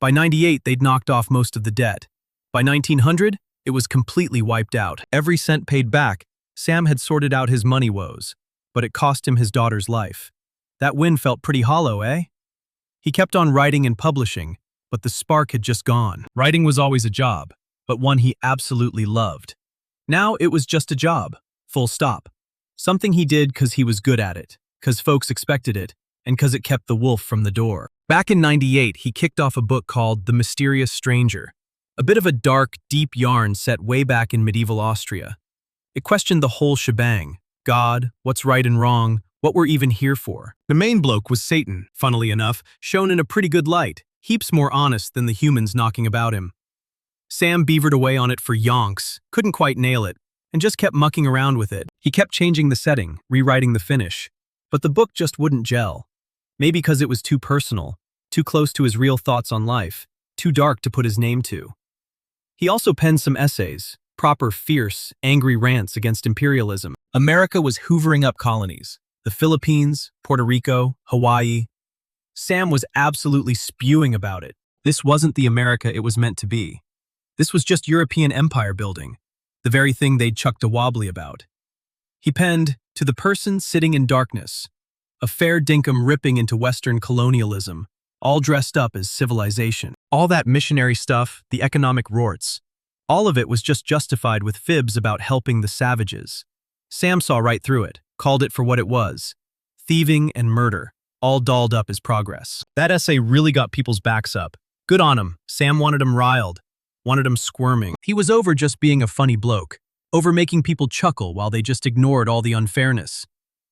By '98, they'd knocked off most of the debt. By 1900, it was completely wiped out. Every cent paid back, Sam had sorted out his money woes, but it cost him his daughter's life. That win felt pretty hollow, eh? He kept on writing and publishing, but the spark had just gone. Writing was always a job, but one he absolutely loved. Now it was just a job, full stop. Something he did because he was good at it, because folks expected it, and because it kept the wolf from the door. Back in '98, he kicked off a book called The Mysterious Stranger, a bit of a dark, deep yarn set way back in medieval Austria. It questioned the whole shebang: God, what's right and wrong, what we're even here for. The main bloke was Satan, funnily enough, shown in a pretty good light, heaps more honest than the humans knocking about him. Sam beavered away on it for yonks, couldn't quite nail it, and just kept mucking around with it. He kept changing the setting, rewriting the finish. But the book just wouldn't gel. Maybe because it was too personal, too close to his real thoughts on life, too dark to put his name to. He also penned some essays, proper fierce, angry rants against imperialism. America was hoovering up colonies. The Philippines, Puerto Rico, Hawaii. Sam was absolutely spewing about it. This wasn't the America it was meant to be. This was just European empire building, the very thing they'd chucked a wobbly about. He penned, "To the person sitting in darkness," a fair dinkum ripping into Western colonialism, all dressed up as civilization. All that missionary stuff, the economic rorts, all of it was just justified with fibs about helping the savages. Sam saw right through it, called it for what it was: thieving and murder, all dolled up as progress. That essay really got people's backs up. Good on him. Sam wanted him riled, wanted him squirming. He was over just being a funny bloke, over making people chuckle while they just ignored all the unfairness.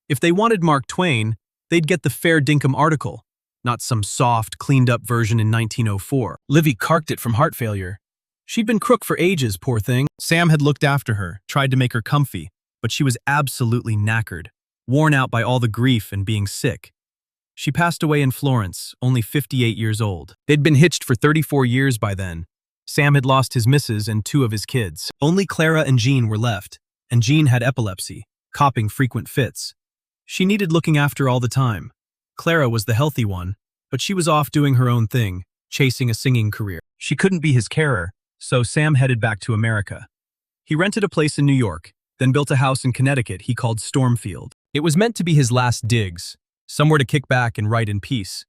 If they wanted Mark Twain, they'd get the fair dinkum article, not some soft, cleaned-up version in 1904. Livy carked it from heart failure. She'd been crook for ages, poor thing. Sam had looked after her, tried to make her comfy, but she was absolutely knackered, worn out by all the grief and being sick. She passed away in Florence, only 58 years old. They'd been hitched for 34 years by then. Sam had lost his missus and 2 of his kids. Only Clara and Jean were left, and Jean had epilepsy, copping frequent fits. She needed looking after all the time. Clara was the healthy one, but she was off doing her own thing, chasing a singing career. She couldn't be his carer, so Sam headed back to America. He rented a place in New York, then built a house in Connecticut he called Stormfield. It was meant to be his last digs, somewhere to kick back and write in peace.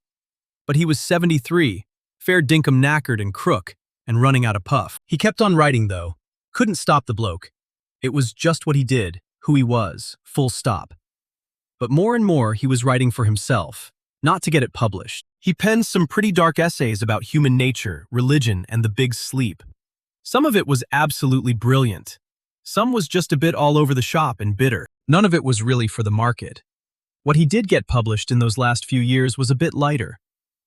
But he was 73, fair dinkum knackered and crook, and running out of puff. He kept on writing, though. Couldn't stop the bloke. It was just what he did, who he was, full stop. But more and more he was writing for himself, not to get it published. He penned some pretty dark essays about human nature, religion, and the big sleep. Some of it was absolutely brilliant. Some was just a bit all over the shop and bitter. None of it was really for the market. What he did get published in those last few years was a bit lighter.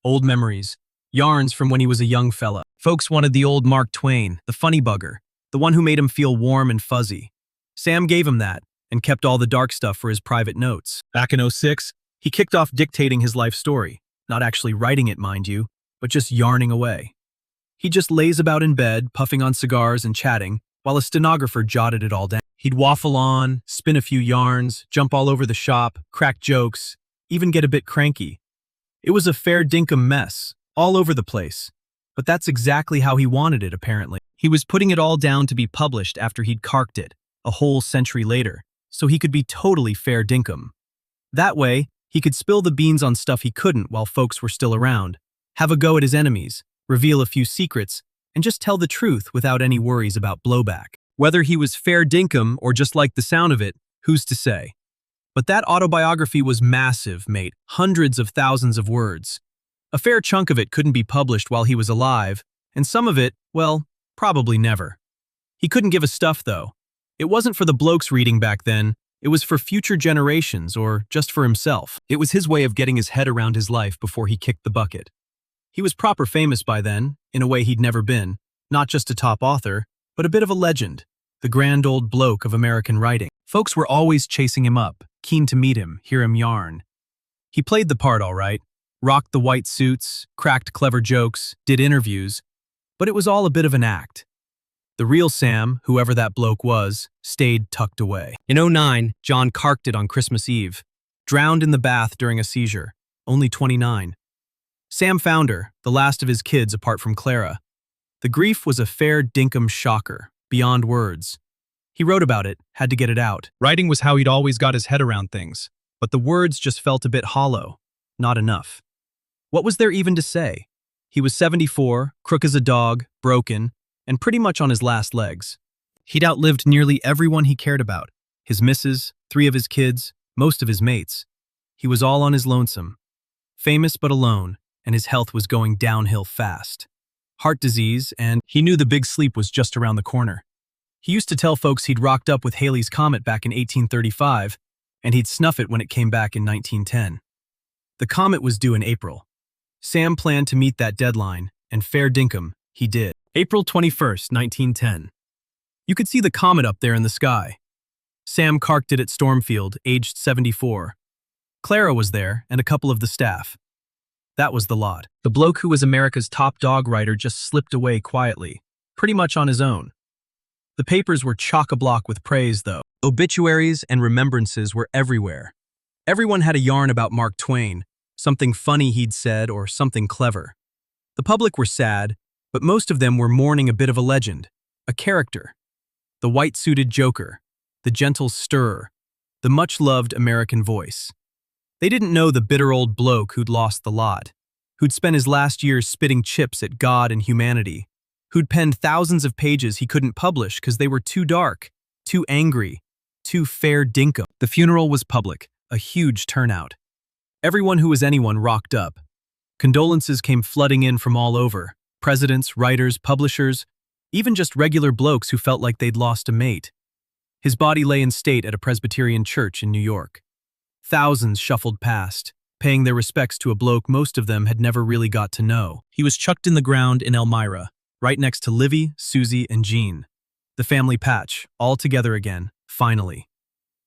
Old memories, yarns from when he was a young fella. Folks wanted the old Mark Twain, the funny bugger, the one who made him feel warm and fuzzy. Sam gave him that, and kept all the dark stuff for his private notes. Back in '06, he kicked off dictating his life story, not actually writing it, mind you, but just yarning away. He just lays about in bed, puffing on cigars and chatting, while a stenographer jotted it all down. He'd waffle on, spin a few yarns, jump all over the shop, crack jokes, even get a bit cranky. It was a fair dinkum mess, all over the place. But that's exactly how he wanted it, apparently. He was putting it all down to be published after he'd carked it, a whole century later, so he could be totally fair dinkum. That way, he could spill the beans on stuff he couldn't while folks were still around, have a go at his enemies, reveal a few secrets, and just tell the truth without any worries about blowback. Whether he was fair dinkum or just liked the sound of it, who's to say? But that autobiography was massive, mate, hundreds of thousands of words. A fair chunk of it couldn't be published while he was alive, and some of it, well, probably never. He couldn't give a stuff, though. It wasn't for the blokes reading back then, it was for future generations or just for himself. It was his way of getting his head around his life before he kicked the bucket. He was proper famous by then, in a way he'd never been, not just a top author, but a bit of a legend, the grand old bloke of American writing. Folks were always chasing him up, keen to meet him, hear him yarn. He played the part all right, rocked the white suits, cracked clever jokes, did interviews, but it was all a bit of an act. The real Sam, whoever that bloke was, stayed tucked away. In '09, John carked it on Christmas Eve, drowned in the bath during a seizure, only 29. Sam found her, the last of his kids apart from Clara. The grief was a fair dinkum shocker, beyond words. He wrote about it, had to get it out. Writing was how he'd always got his head around things, but the words just felt a bit hollow, not enough. What was there even to say? He was 74, crook as a dog, broken, and pretty much on his last legs. He'd outlived nearly everyone he cared about, his missus, 3 of his kids, most of his mates. He was all on his lonesome, famous but alone, and his health was going downhill fast. Heart disease, and he knew the big sleep was just around the corner. He used to tell folks he'd rocked up with Halley's Comet back in 1835, and he'd snuff it when it came back in 1910. The Comet was due in April. Sam planned to meet that deadline, and fair dinkum, he did. April 21st, 1910. You could see the comet up there in the sky. Sam carked it at Stormfield, aged 74. Clara was there, and a couple of the staff. That was the lot. The bloke who was America's top dog writer just slipped away quietly, pretty much on his own. The papers were chock-a-block with praise, though. Obituaries and remembrances were everywhere. Everyone had a yarn about Mark Twain, something funny he'd said or something clever. The public were sad, but most of them were mourning a bit of a legend, a character. The white-suited joker, the gentle stirrer, the much-loved American voice. They didn't know the bitter old bloke who'd lost the lot, who'd spent his last years spitting chips at God and humanity, who'd penned thousands of pages he couldn't publish because they were too dark, too angry, too fair dinkum. The funeral was public, a huge turnout. Everyone who was anyone rocked up. Condolences came flooding in from all over, presidents, writers, publishers, even just regular blokes who felt like they'd lost a mate. His body lay in state at a Presbyterian church in New York. Thousands shuffled past, paying their respects to a bloke most of them had never really got to know. He was chucked in the ground in Elmira, right next to Livy, Susie, and Jean. The family patch, all together again, finally.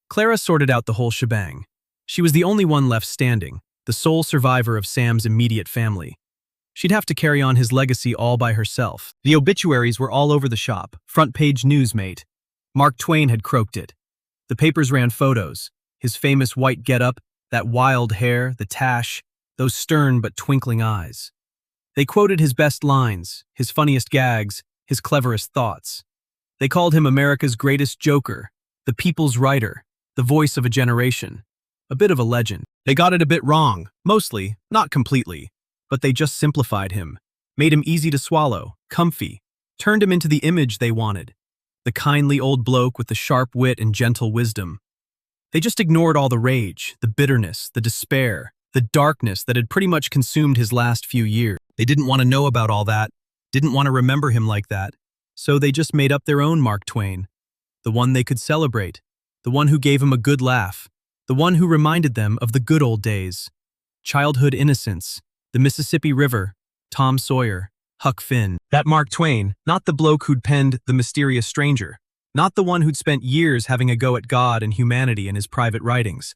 Clara sorted out the whole shebang. She was the only one left standing, the sole survivor of Sam's immediate family. She'd have to carry on his legacy all by herself. The obituaries were all over the shop, front-page news, mate. Mark Twain had croaked it. The papers ran photos. His famous white getup, that wild hair, the tash, those stern but twinkling eyes. They quoted his best lines, his funniest gags, his cleverest thoughts. They called him America's greatest joker, the people's writer, the voice of a generation, a bit of a legend. They got it a bit wrong, mostly, not completely, but they just simplified him, made him easy to swallow, comfy, turned him into the image they wanted, the kindly old bloke with the sharp wit and gentle wisdom. They just ignored all the rage, the bitterness, the despair, the darkness that had pretty much consumed his last few years. They didn't want to know about all that, didn't want to remember him like that, so they just made up their own Mark Twain, the one they could celebrate, the one who gave him a good laugh, the one who reminded them of the good old days, childhood innocence, the Mississippi River, Tom Sawyer, Huck Finn. That Mark Twain, not the bloke who'd penned The Mysterious Stranger, not the one who'd spent years having a go at God and humanity in his private writings.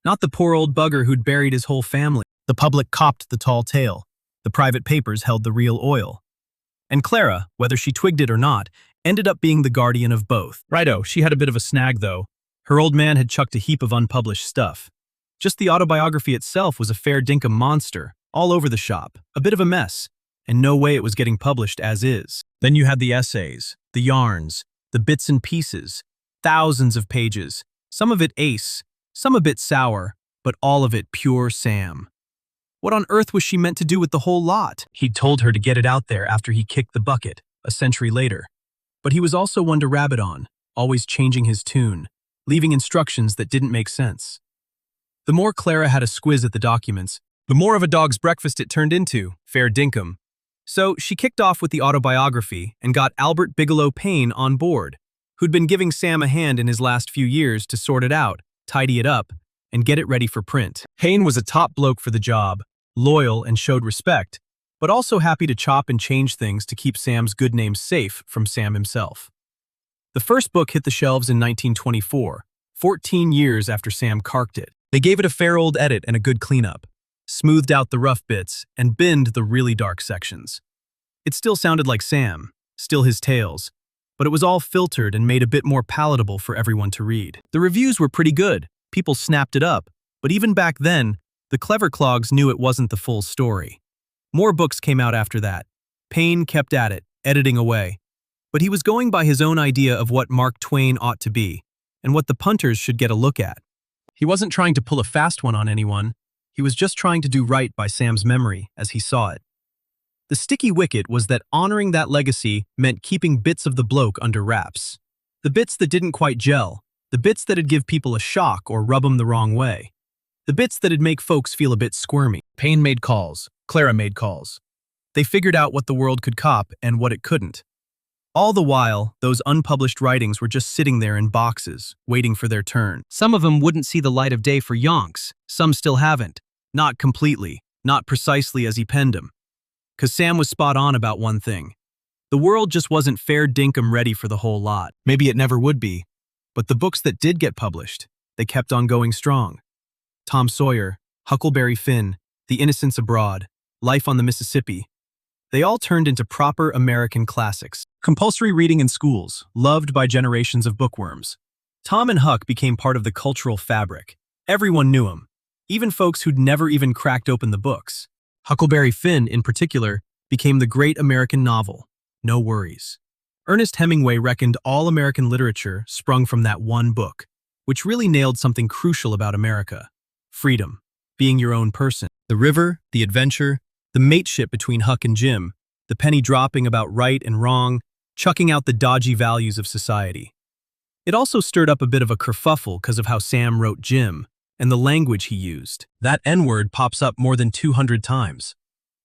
Not the poor old bugger who'd buried his whole family. The public copped the tall tale. The private papers held the real oil. And Clara, whether she twigged it or not, ended up being the guardian of both. Righto, she had a bit of a snag, though. Her old man had chucked a heap of unpublished stuff. Just the autobiography itself was a fair dinkum monster, all over the shop, a bit of a mess, and no way it was getting published as is. Then you had the essays, the yarns, the bits and pieces, thousands of pages, some of it ace, some a bit sour, but all of it pure Sam. What on earth was she meant to do with the whole lot? He'd told her to get it out there after he kicked the bucket, a century later. But he was also one to rabbit on, always changing his tune, leaving instructions that didn't make sense. The more Clara had a squiz at the documents, the more of a dog's breakfast it turned into, fair dinkum. So she kicked off with the autobiography and got Albert Bigelow Paine on board, who'd been giving Sam a hand in his last few years to sort it out, tidy it up, and get it ready for print. Paine was a top bloke for the job, loyal and showed respect, but also happy to chop and change things to keep Sam's good name safe from Sam himself. The first book hit the shelves in 1924, 14 years after Sam carked it. They gave it a fair old edit and a good cleanup, smoothed out the rough bits, and binned the really dark sections. It still sounded like Sam, still his tales, but it was all filtered and made a bit more palatable for everyone to read. The reviews were pretty good, people snapped it up, but even back then, the clever clogs knew it wasn't the full story. More books came out after that. Paine kept at it, editing away. But he was going by his own idea of what Mark Twain ought to be, and what the punters should get a look at. He wasn't trying to pull a fast one on anyone. He was just trying to do right by Sam's memory as he saw it. The sticky wicket was that honoring that legacy meant keeping bits of the bloke under wraps. The bits that didn't quite gel, the bits that'd give people a shock or rub them the wrong way. The bits that'd make folks feel a bit squirmy. Paine made calls. Clara made calls. They figured out what the world could cop and what it couldn't. All the while, those unpublished writings were just sitting there in boxes, waiting for their turn. Some of them wouldn't see the light of day for yonks. Some still haven't. Not completely, not precisely as he penned them. 'Cause Sam was spot on about one thing. The world just wasn't fair dinkum ready for the whole lot. Maybe it never would be. But the books that did get published, they kept on going strong. Tom Sawyer, Huckleberry Finn, The Innocents Abroad, Life on the Mississippi. They all turned into proper American classics. Compulsory reading in schools, loved by generations of bookworms. Tom and Huck became part of the cultural fabric. Everyone knew them, even folks who'd never even cracked open the books. Huckleberry Finn, in particular, became the great American novel, No Worries. Ernest Hemingway reckoned all American literature sprung from that one book, which really nailed something crucial about America. Freedom, being your own person. The river, the adventure, the mateship between Huck and Jim, the penny dropping about right and wrong, chucking out the dodgy values of society. It also stirred up a bit of a kerfuffle because of how Sam wrote Jim and the language he used. That N-word pops up more than 200 times.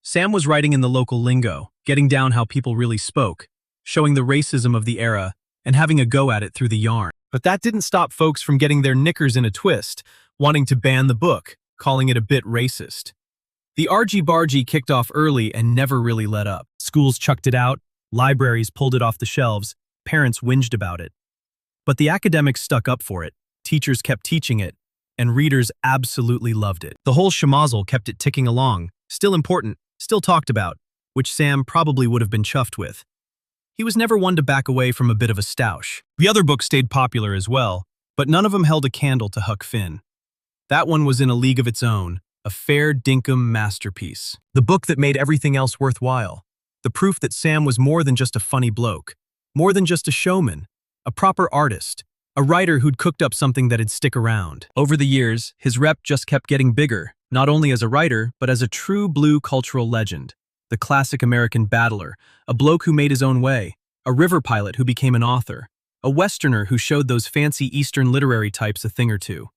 Sam was writing in the local lingo, getting down how people really spoke, showing the racism of the era, and having a go at it through the yarn. But that didn't stop folks from getting their knickers in a twist, wanting to ban the book, calling it a bit racist. The argy-bargy kicked off early and never really let up. Schools chucked it out, libraries pulled it off the shelves, parents whinged about it. But the academics stuck up for it, teachers kept teaching it, and readers absolutely loved it. The whole schmozzle kept it ticking along, still important, still talked about, which Sam probably would have been chuffed with. He was never one to back away from a bit of a stoush. The other books stayed popular as well, but none of them held a candle to Huck Finn. That one was in a league of its own, a fair dinkum masterpiece. The book that made everything else worthwhile. The proof that Sam was more than just a funny bloke, more than just a showman, a proper artist, a writer who'd cooked up something that'd stick around. Over the years, his rep just kept getting bigger, not only as a writer, but as a true blue cultural legend. The classic American battler, a bloke who made his own way, a river pilot who became an author, a Westerner who showed those fancy Eastern literary types a thing or two.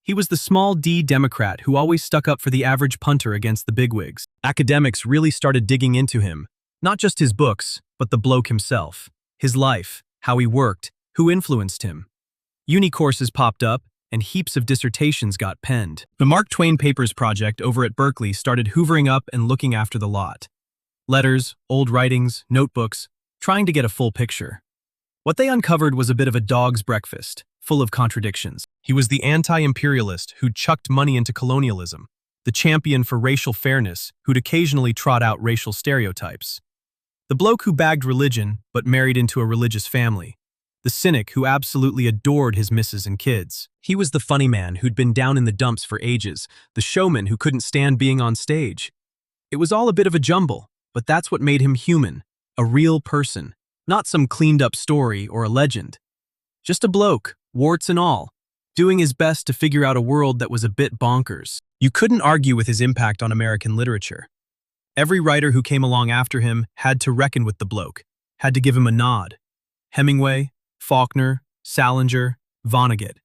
He was the small D Democrat who always stuck up for the average punter against the bigwigs. Academics really started digging into him, not just his books, but the bloke himself, his life, how he worked, who influenced him. Uni courses popped up, and heaps of dissertations got penned. The Mark Twain Papers Project over at Berkeley started hoovering up and looking after the lot. Letters, old writings, notebooks, trying to get a full picture. What they uncovered was a bit of a dog's breakfast, full of contradictions. He was the anti-imperialist who'd chucked money into colonialism, the champion for racial fairness who'd occasionally trot out racial stereotypes, the bloke who bagged religion but married into a religious family, the cynic who absolutely adored his missus and kids. He was the funny man who'd been down in the dumps for ages, the showman who couldn't stand being on stage. It was all a bit of a jumble, but that's what made him human, a real person, not some cleaned-up story or a legend. Just a bloke, warts and all, doing his best to figure out a world that was a bit bonkers. You couldn't argue with his impact on American literature. Every writer who came along after him had to reckon with the bloke, had to give him a nod. Hemingway, Faulkner, Salinger, Vonnegut.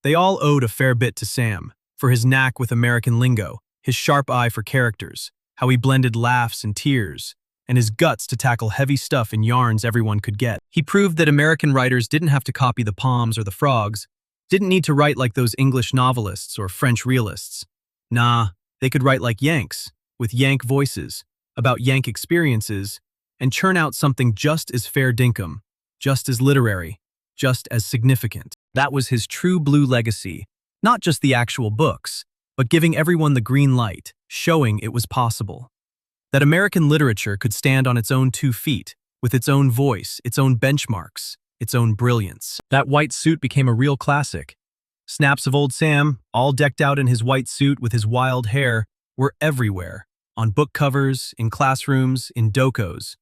They all owed a fair bit to Sam, for his knack with American lingo, his sharp eye for characters, how he blended laughs and tears, and his guts to tackle heavy stuff in yarns everyone could get. He proved that American writers didn't have to copy the Palms or the Frogs, didn't need to write like those English novelists or French realists. Nah, they could write like Yanks, with Yank voices, about Yank experiences, and churn out something just as fair dinkum, just as literary, just as significant. That was his true blue legacy, not just the actual books, but giving everyone the green light, showing it was possible. That American literature could stand on its own 2 feet, with its own voice, its own benchmarks, its own brilliance. That white suit became a real classic. Snaps of old Sam, all decked out in his white suit with his wild hair, were everywhere, on book covers, in classrooms, in docos.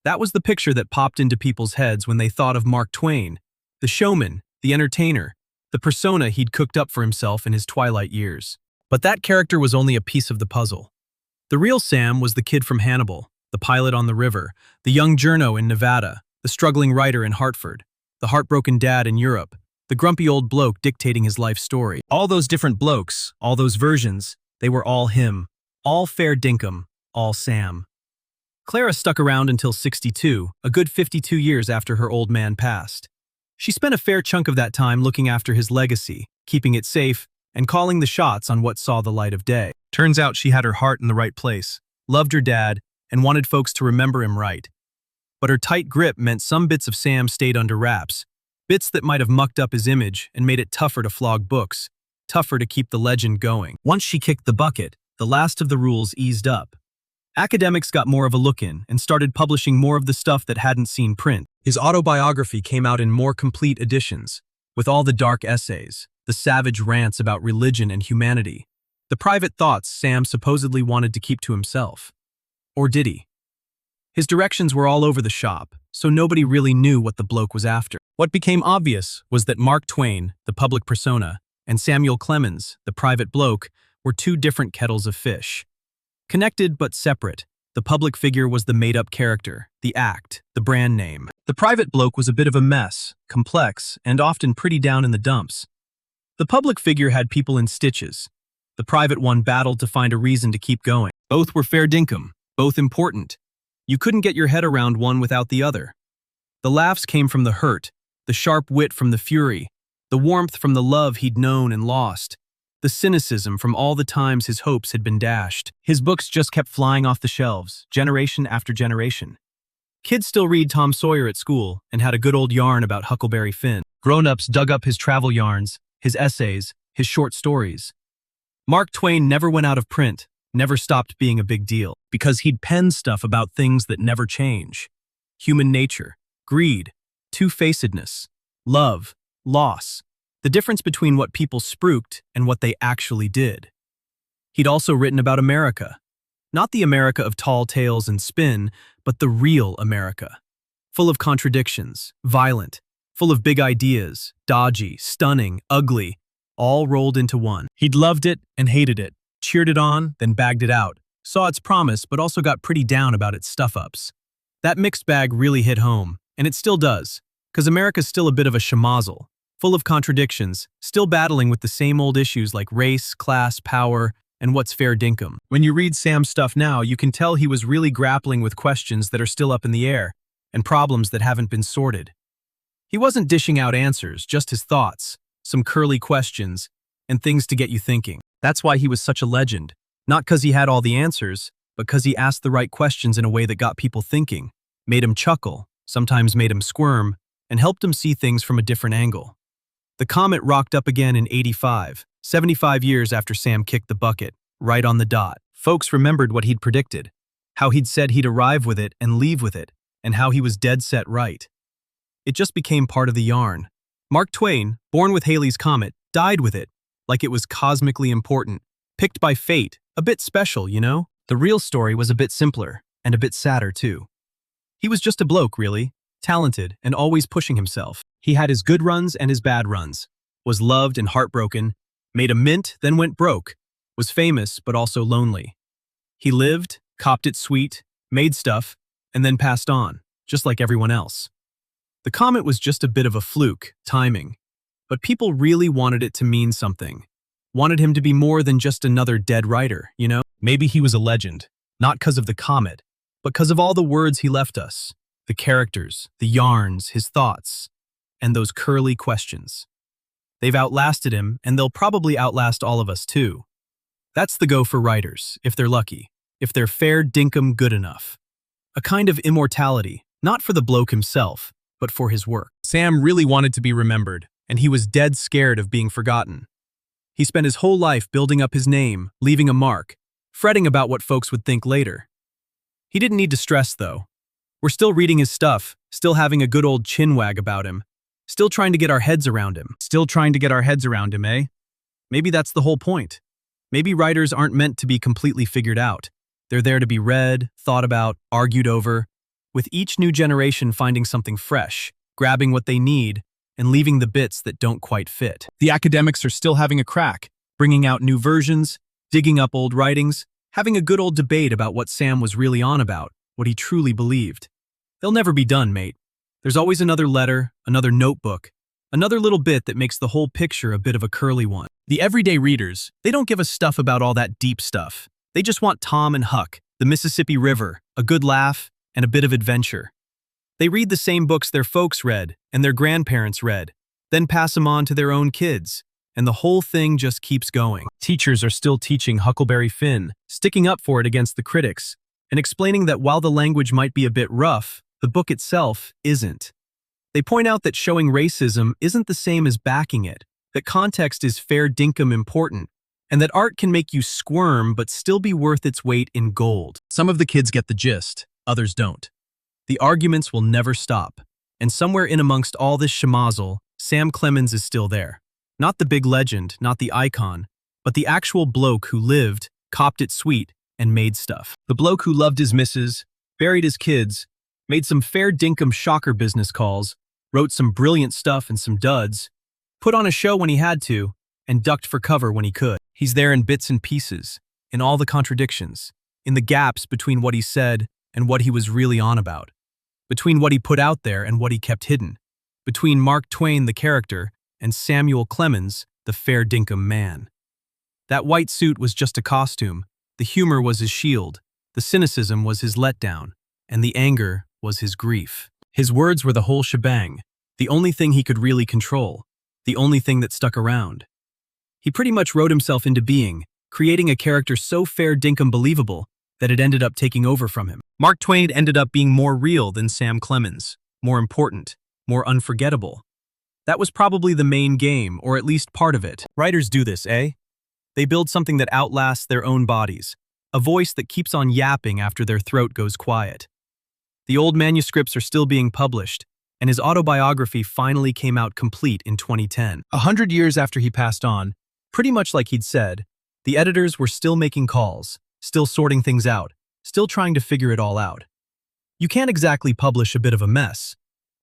That was the picture that popped into people's heads when they thought of Mark Twain, the showman, the entertainer, the persona he'd cooked up for himself in his twilight years. But that character was only a piece of the puzzle. The real Sam was the kid from Hannibal, the pilot on the river, the young journo in Nevada, the struggling writer in Hartford, the heartbroken dad in Europe, the grumpy old bloke dictating his life story. All those different blokes, all those versions, they were all him, all fair dinkum, all Sam. Clara stuck around until 62, a good 52 years after her old man passed. She spent a fair chunk of that time looking after his legacy, keeping it safe, and calling the shots on what saw the light of day. Turns out she had her heart in the right place, loved her dad, and wanted folks to remember him right. But her tight grip meant some bits of Sam stayed under wraps, bits that might have mucked up his image and made it tougher to flog books, tougher to keep the legend going. Once she kicked the bucket, the last of the rules eased up. Academics got more of a look in and started publishing more of the stuff that hadn't seen print. His autobiography came out in more complete editions, with all the dark essays, the savage rants about religion and humanity, the private thoughts Sam supposedly wanted to keep to himself. Or did he? His directions were all over the shop, so nobody really knew what the bloke was after. What became obvious was that Mark Twain, the public persona, and Samuel Clemens, the private bloke, were two different kettles of fish. Connected but separate, the public figure was the made-up character, the act, the brand name. The private bloke was a bit of a mess, complex, and often pretty down in the dumps. The public figure had people in stitches. The private one battled to find a reason to keep going. Both were fair dinkum, both important. You couldn't get your head around one without the other. The laughs came from the hurt, the sharp wit from the fury, the warmth from the love he'd known and lost, the cynicism from all the times his hopes had been dashed. His books just kept flying off the shelves, generation after generation. Kids still read Tom Sawyer at school and had a good old yarn about Huckleberry Finn. Grown-ups dug up his travel yarns, his essays, his short stories. Mark Twain never went out of print, never stopped being a big deal, because he'd penned stuff about things that never change. Human nature, greed, two-facedness, love, loss, the difference between what people spruiked and what they actually did. He'd also written about America. Not the America of tall tales and spin, but the real America. Full of contradictions, violent, full of big ideas, dodgy, stunning, ugly, all rolled into one. He'd loved it and hated it, cheered it on, then bagged it out, saw its promise but also got pretty down about its stuff-ups. That mixed bag really hit home, and it still does, because America's still a bit of a schmozzle, full of contradictions, still battling with the same old issues like race, class, power, and what's fair dinkum. When you read Sam's stuff now, you can tell he was really grappling with questions that are still up in the air, and problems that haven't been sorted. He wasn't dishing out answers, just his thoughts, some curly questions, and things to get you thinking. That's why he was such a legend, not because he had all the answers, but because he asked the right questions in a way that got people thinking, made him chuckle, sometimes made him squirm, and helped him see things from a different angle. The Comet rocked up again in '85, 75 years after Sam kicked the bucket, right on the dot. Folks remembered what he'd predicted, how he'd said he'd arrive with it and leave with it, and how he was dead set right. It just became part of the yarn. Mark Twain, born with Halley's Comet, died with it, like it was cosmically important, picked by fate, a bit special, you know? The real story was a bit simpler, and a bit sadder too. He was just a bloke, really, talented and always pushing himself. He had his good runs and his bad runs, was loved and heartbroken, made a mint, then went broke, was famous but also lonely. He lived, copped it sweet, made stuff, and then passed on, just like everyone else. The Comet was just a bit of a fluke, timing, but people really wanted it to mean something. Wanted him to be more than just another dead writer, you know? Maybe he was a legend, not because of the Comet, but because of all the words he left us, the characters, the yarns, his thoughts, and those curly questions. They've outlasted him, and they'll probably outlast all of us too. That's the go for writers, if they're lucky, if they're fair dinkum good enough. A kind of immortality, not for the bloke himself, but for his work. Sam really wanted to be remembered, and he was dead scared of being forgotten. He spent his whole life building up his name, leaving a mark, fretting about what folks would think later. He didn't need to stress, though. We're still reading his stuff, still having a good old chinwag about him, still trying to get our heads around him. Still trying to get our heads around him, eh? Maybe that's the whole point. Maybe writers aren't meant to be completely figured out. They're there to be read, thought about, argued over, with each new generation finding something fresh, grabbing what they need, and leaving the bits that don't quite fit. The academics are still having a crack, bringing out new versions, digging up old writings, having a good old debate about what Sam was really on about, what he truly believed. They'll never be done, mate. There's always another letter, another notebook, another little bit that makes the whole picture a bit of a curly one. The everyday readers, they don't give us stuff about all that deep stuff. They just want Tom and Huck, the Mississippi River, a good laugh, and a bit of adventure. They read the same books their folks read and their grandparents read, then pass them on to their own kids, and the whole thing just keeps going. Teachers are still teaching Huckleberry Finn, sticking up for it against the critics, and explaining that while the language might be a bit rough, The book itself isn't. They point out that showing racism isn't the same as backing it, that context is fair dinkum important, and that art can make you squirm but still be worth its weight in gold. Some of the kids get the gist, others don't. The arguments will never stop, and somewhere in amongst all this schmozzle, Sam Clemens is still there. Not the big legend, not the icon, but the actual bloke who lived, copped it sweet, and made stuff. The bloke who loved his missus, buried his kids, made some fair dinkum shocker business calls, wrote some brilliant stuff and some duds, put on a show when he had to, and ducked for cover when he could. He's there in bits and pieces, in all the contradictions, in the gaps between what he said and what he was really on about, between what he put out there and what he kept hidden, between Mark Twain, the character, and Samuel Clemens, the fair dinkum man. That white suit was just a costume, the humor was his shield, the cynicism was his letdown, and the anger was his grief. His words were the whole shebang, the only thing he could really control, the only thing that stuck around. He pretty much wrote himself into being, creating a character so fair dinkum believable that it ended up taking over from him. Mark Twain ended up being more real than Sam Clemens, more important, more unforgettable. That was probably the main game, or at least part of it. Writers do this, eh? They build something that outlasts their own bodies, a voice that keeps on yapping after their throat goes quiet. The old manuscripts are still being published, and his autobiography finally came out complete in 2010. 100 years after he passed on, pretty much like he'd said, the editors were still making calls, still sorting things out, still trying to figure it all out. You can't exactly publish a bit of a mess,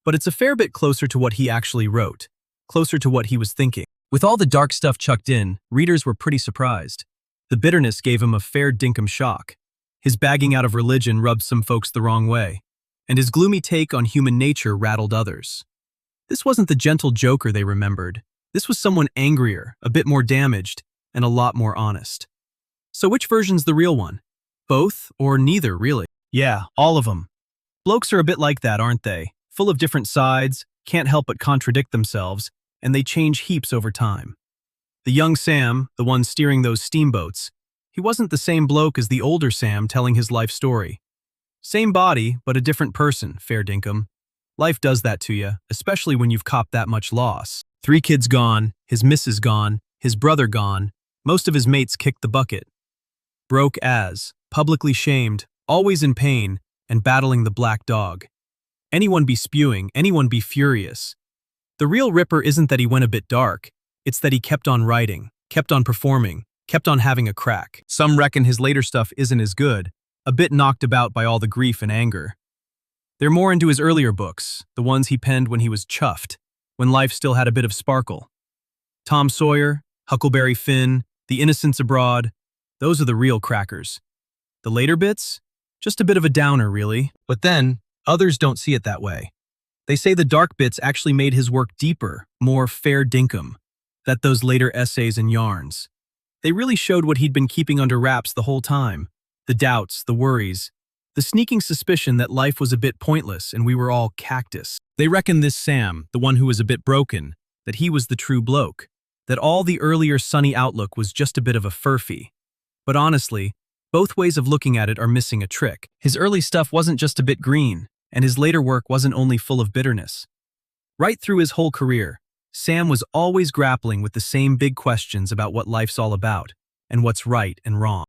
but it's a fair bit closer to what he actually wrote, closer to what he was thinking. With all the dark stuff chucked in, readers were pretty surprised. The bitterness gave him a fair dinkum shock. His bagging out of religion rubbed some folks the wrong way, and his gloomy take on human nature rattled others. This wasn't the gentle joker they remembered. This was someone angrier, a bit more damaged, and a lot more honest. So which version's the real one? Both, or neither, really? Yeah, all of them. Blokes are a bit like that, aren't they? Full of different sides, can't help but contradict themselves, and they change heaps over time. The young Sam, the one steering those steamboats, he wasn't the same bloke as the older Sam telling his life story. Same body, but a different person, fair dinkum. Life does that to you, especially when you've copped that much loss. 3 kids gone, his missus gone, his brother gone, most of his mates kicked the bucket. Broke as, publicly shamed, always in pain, and battling the black dog. Anyone be spewing, anyone be furious. The real ripper isn't that he went a bit dark, it's that he kept on writing, kept on performing, kept on having a crack. Some reckon his later stuff isn't as good, a bit knocked about by all the grief and anger. They're more into his earlier books, the ones he penned when he was chuffed, when life still had a bit of sparkle. Tom Sawyer, Huckleberry Finn, The Innocents Abroad, those are the real crackers. The later bits? Just a bit of a downer, really. But then, others don't see it that way. They say the dark bits actually made his work deeper, more fair dinkum, that those later essays and yarns. They really showed what he'd been keeping under wraps the whole time. The doubts, the worries, the sneaking suspicion that life was a bit pointless and we were all cactus. They reckon this Sam, the one who was a bit broken, that he was the true bloke, that all the earlier sunny outlook was just a bit of a furphy. But honestly, both ways of looking at it are missing a trick. His early stuff wasn't just a bit green, and his later work wasn't only full of bitterness. Right through his whole career, Sam was always grappling with the same big questions about what life's all about, and what's right and wrong.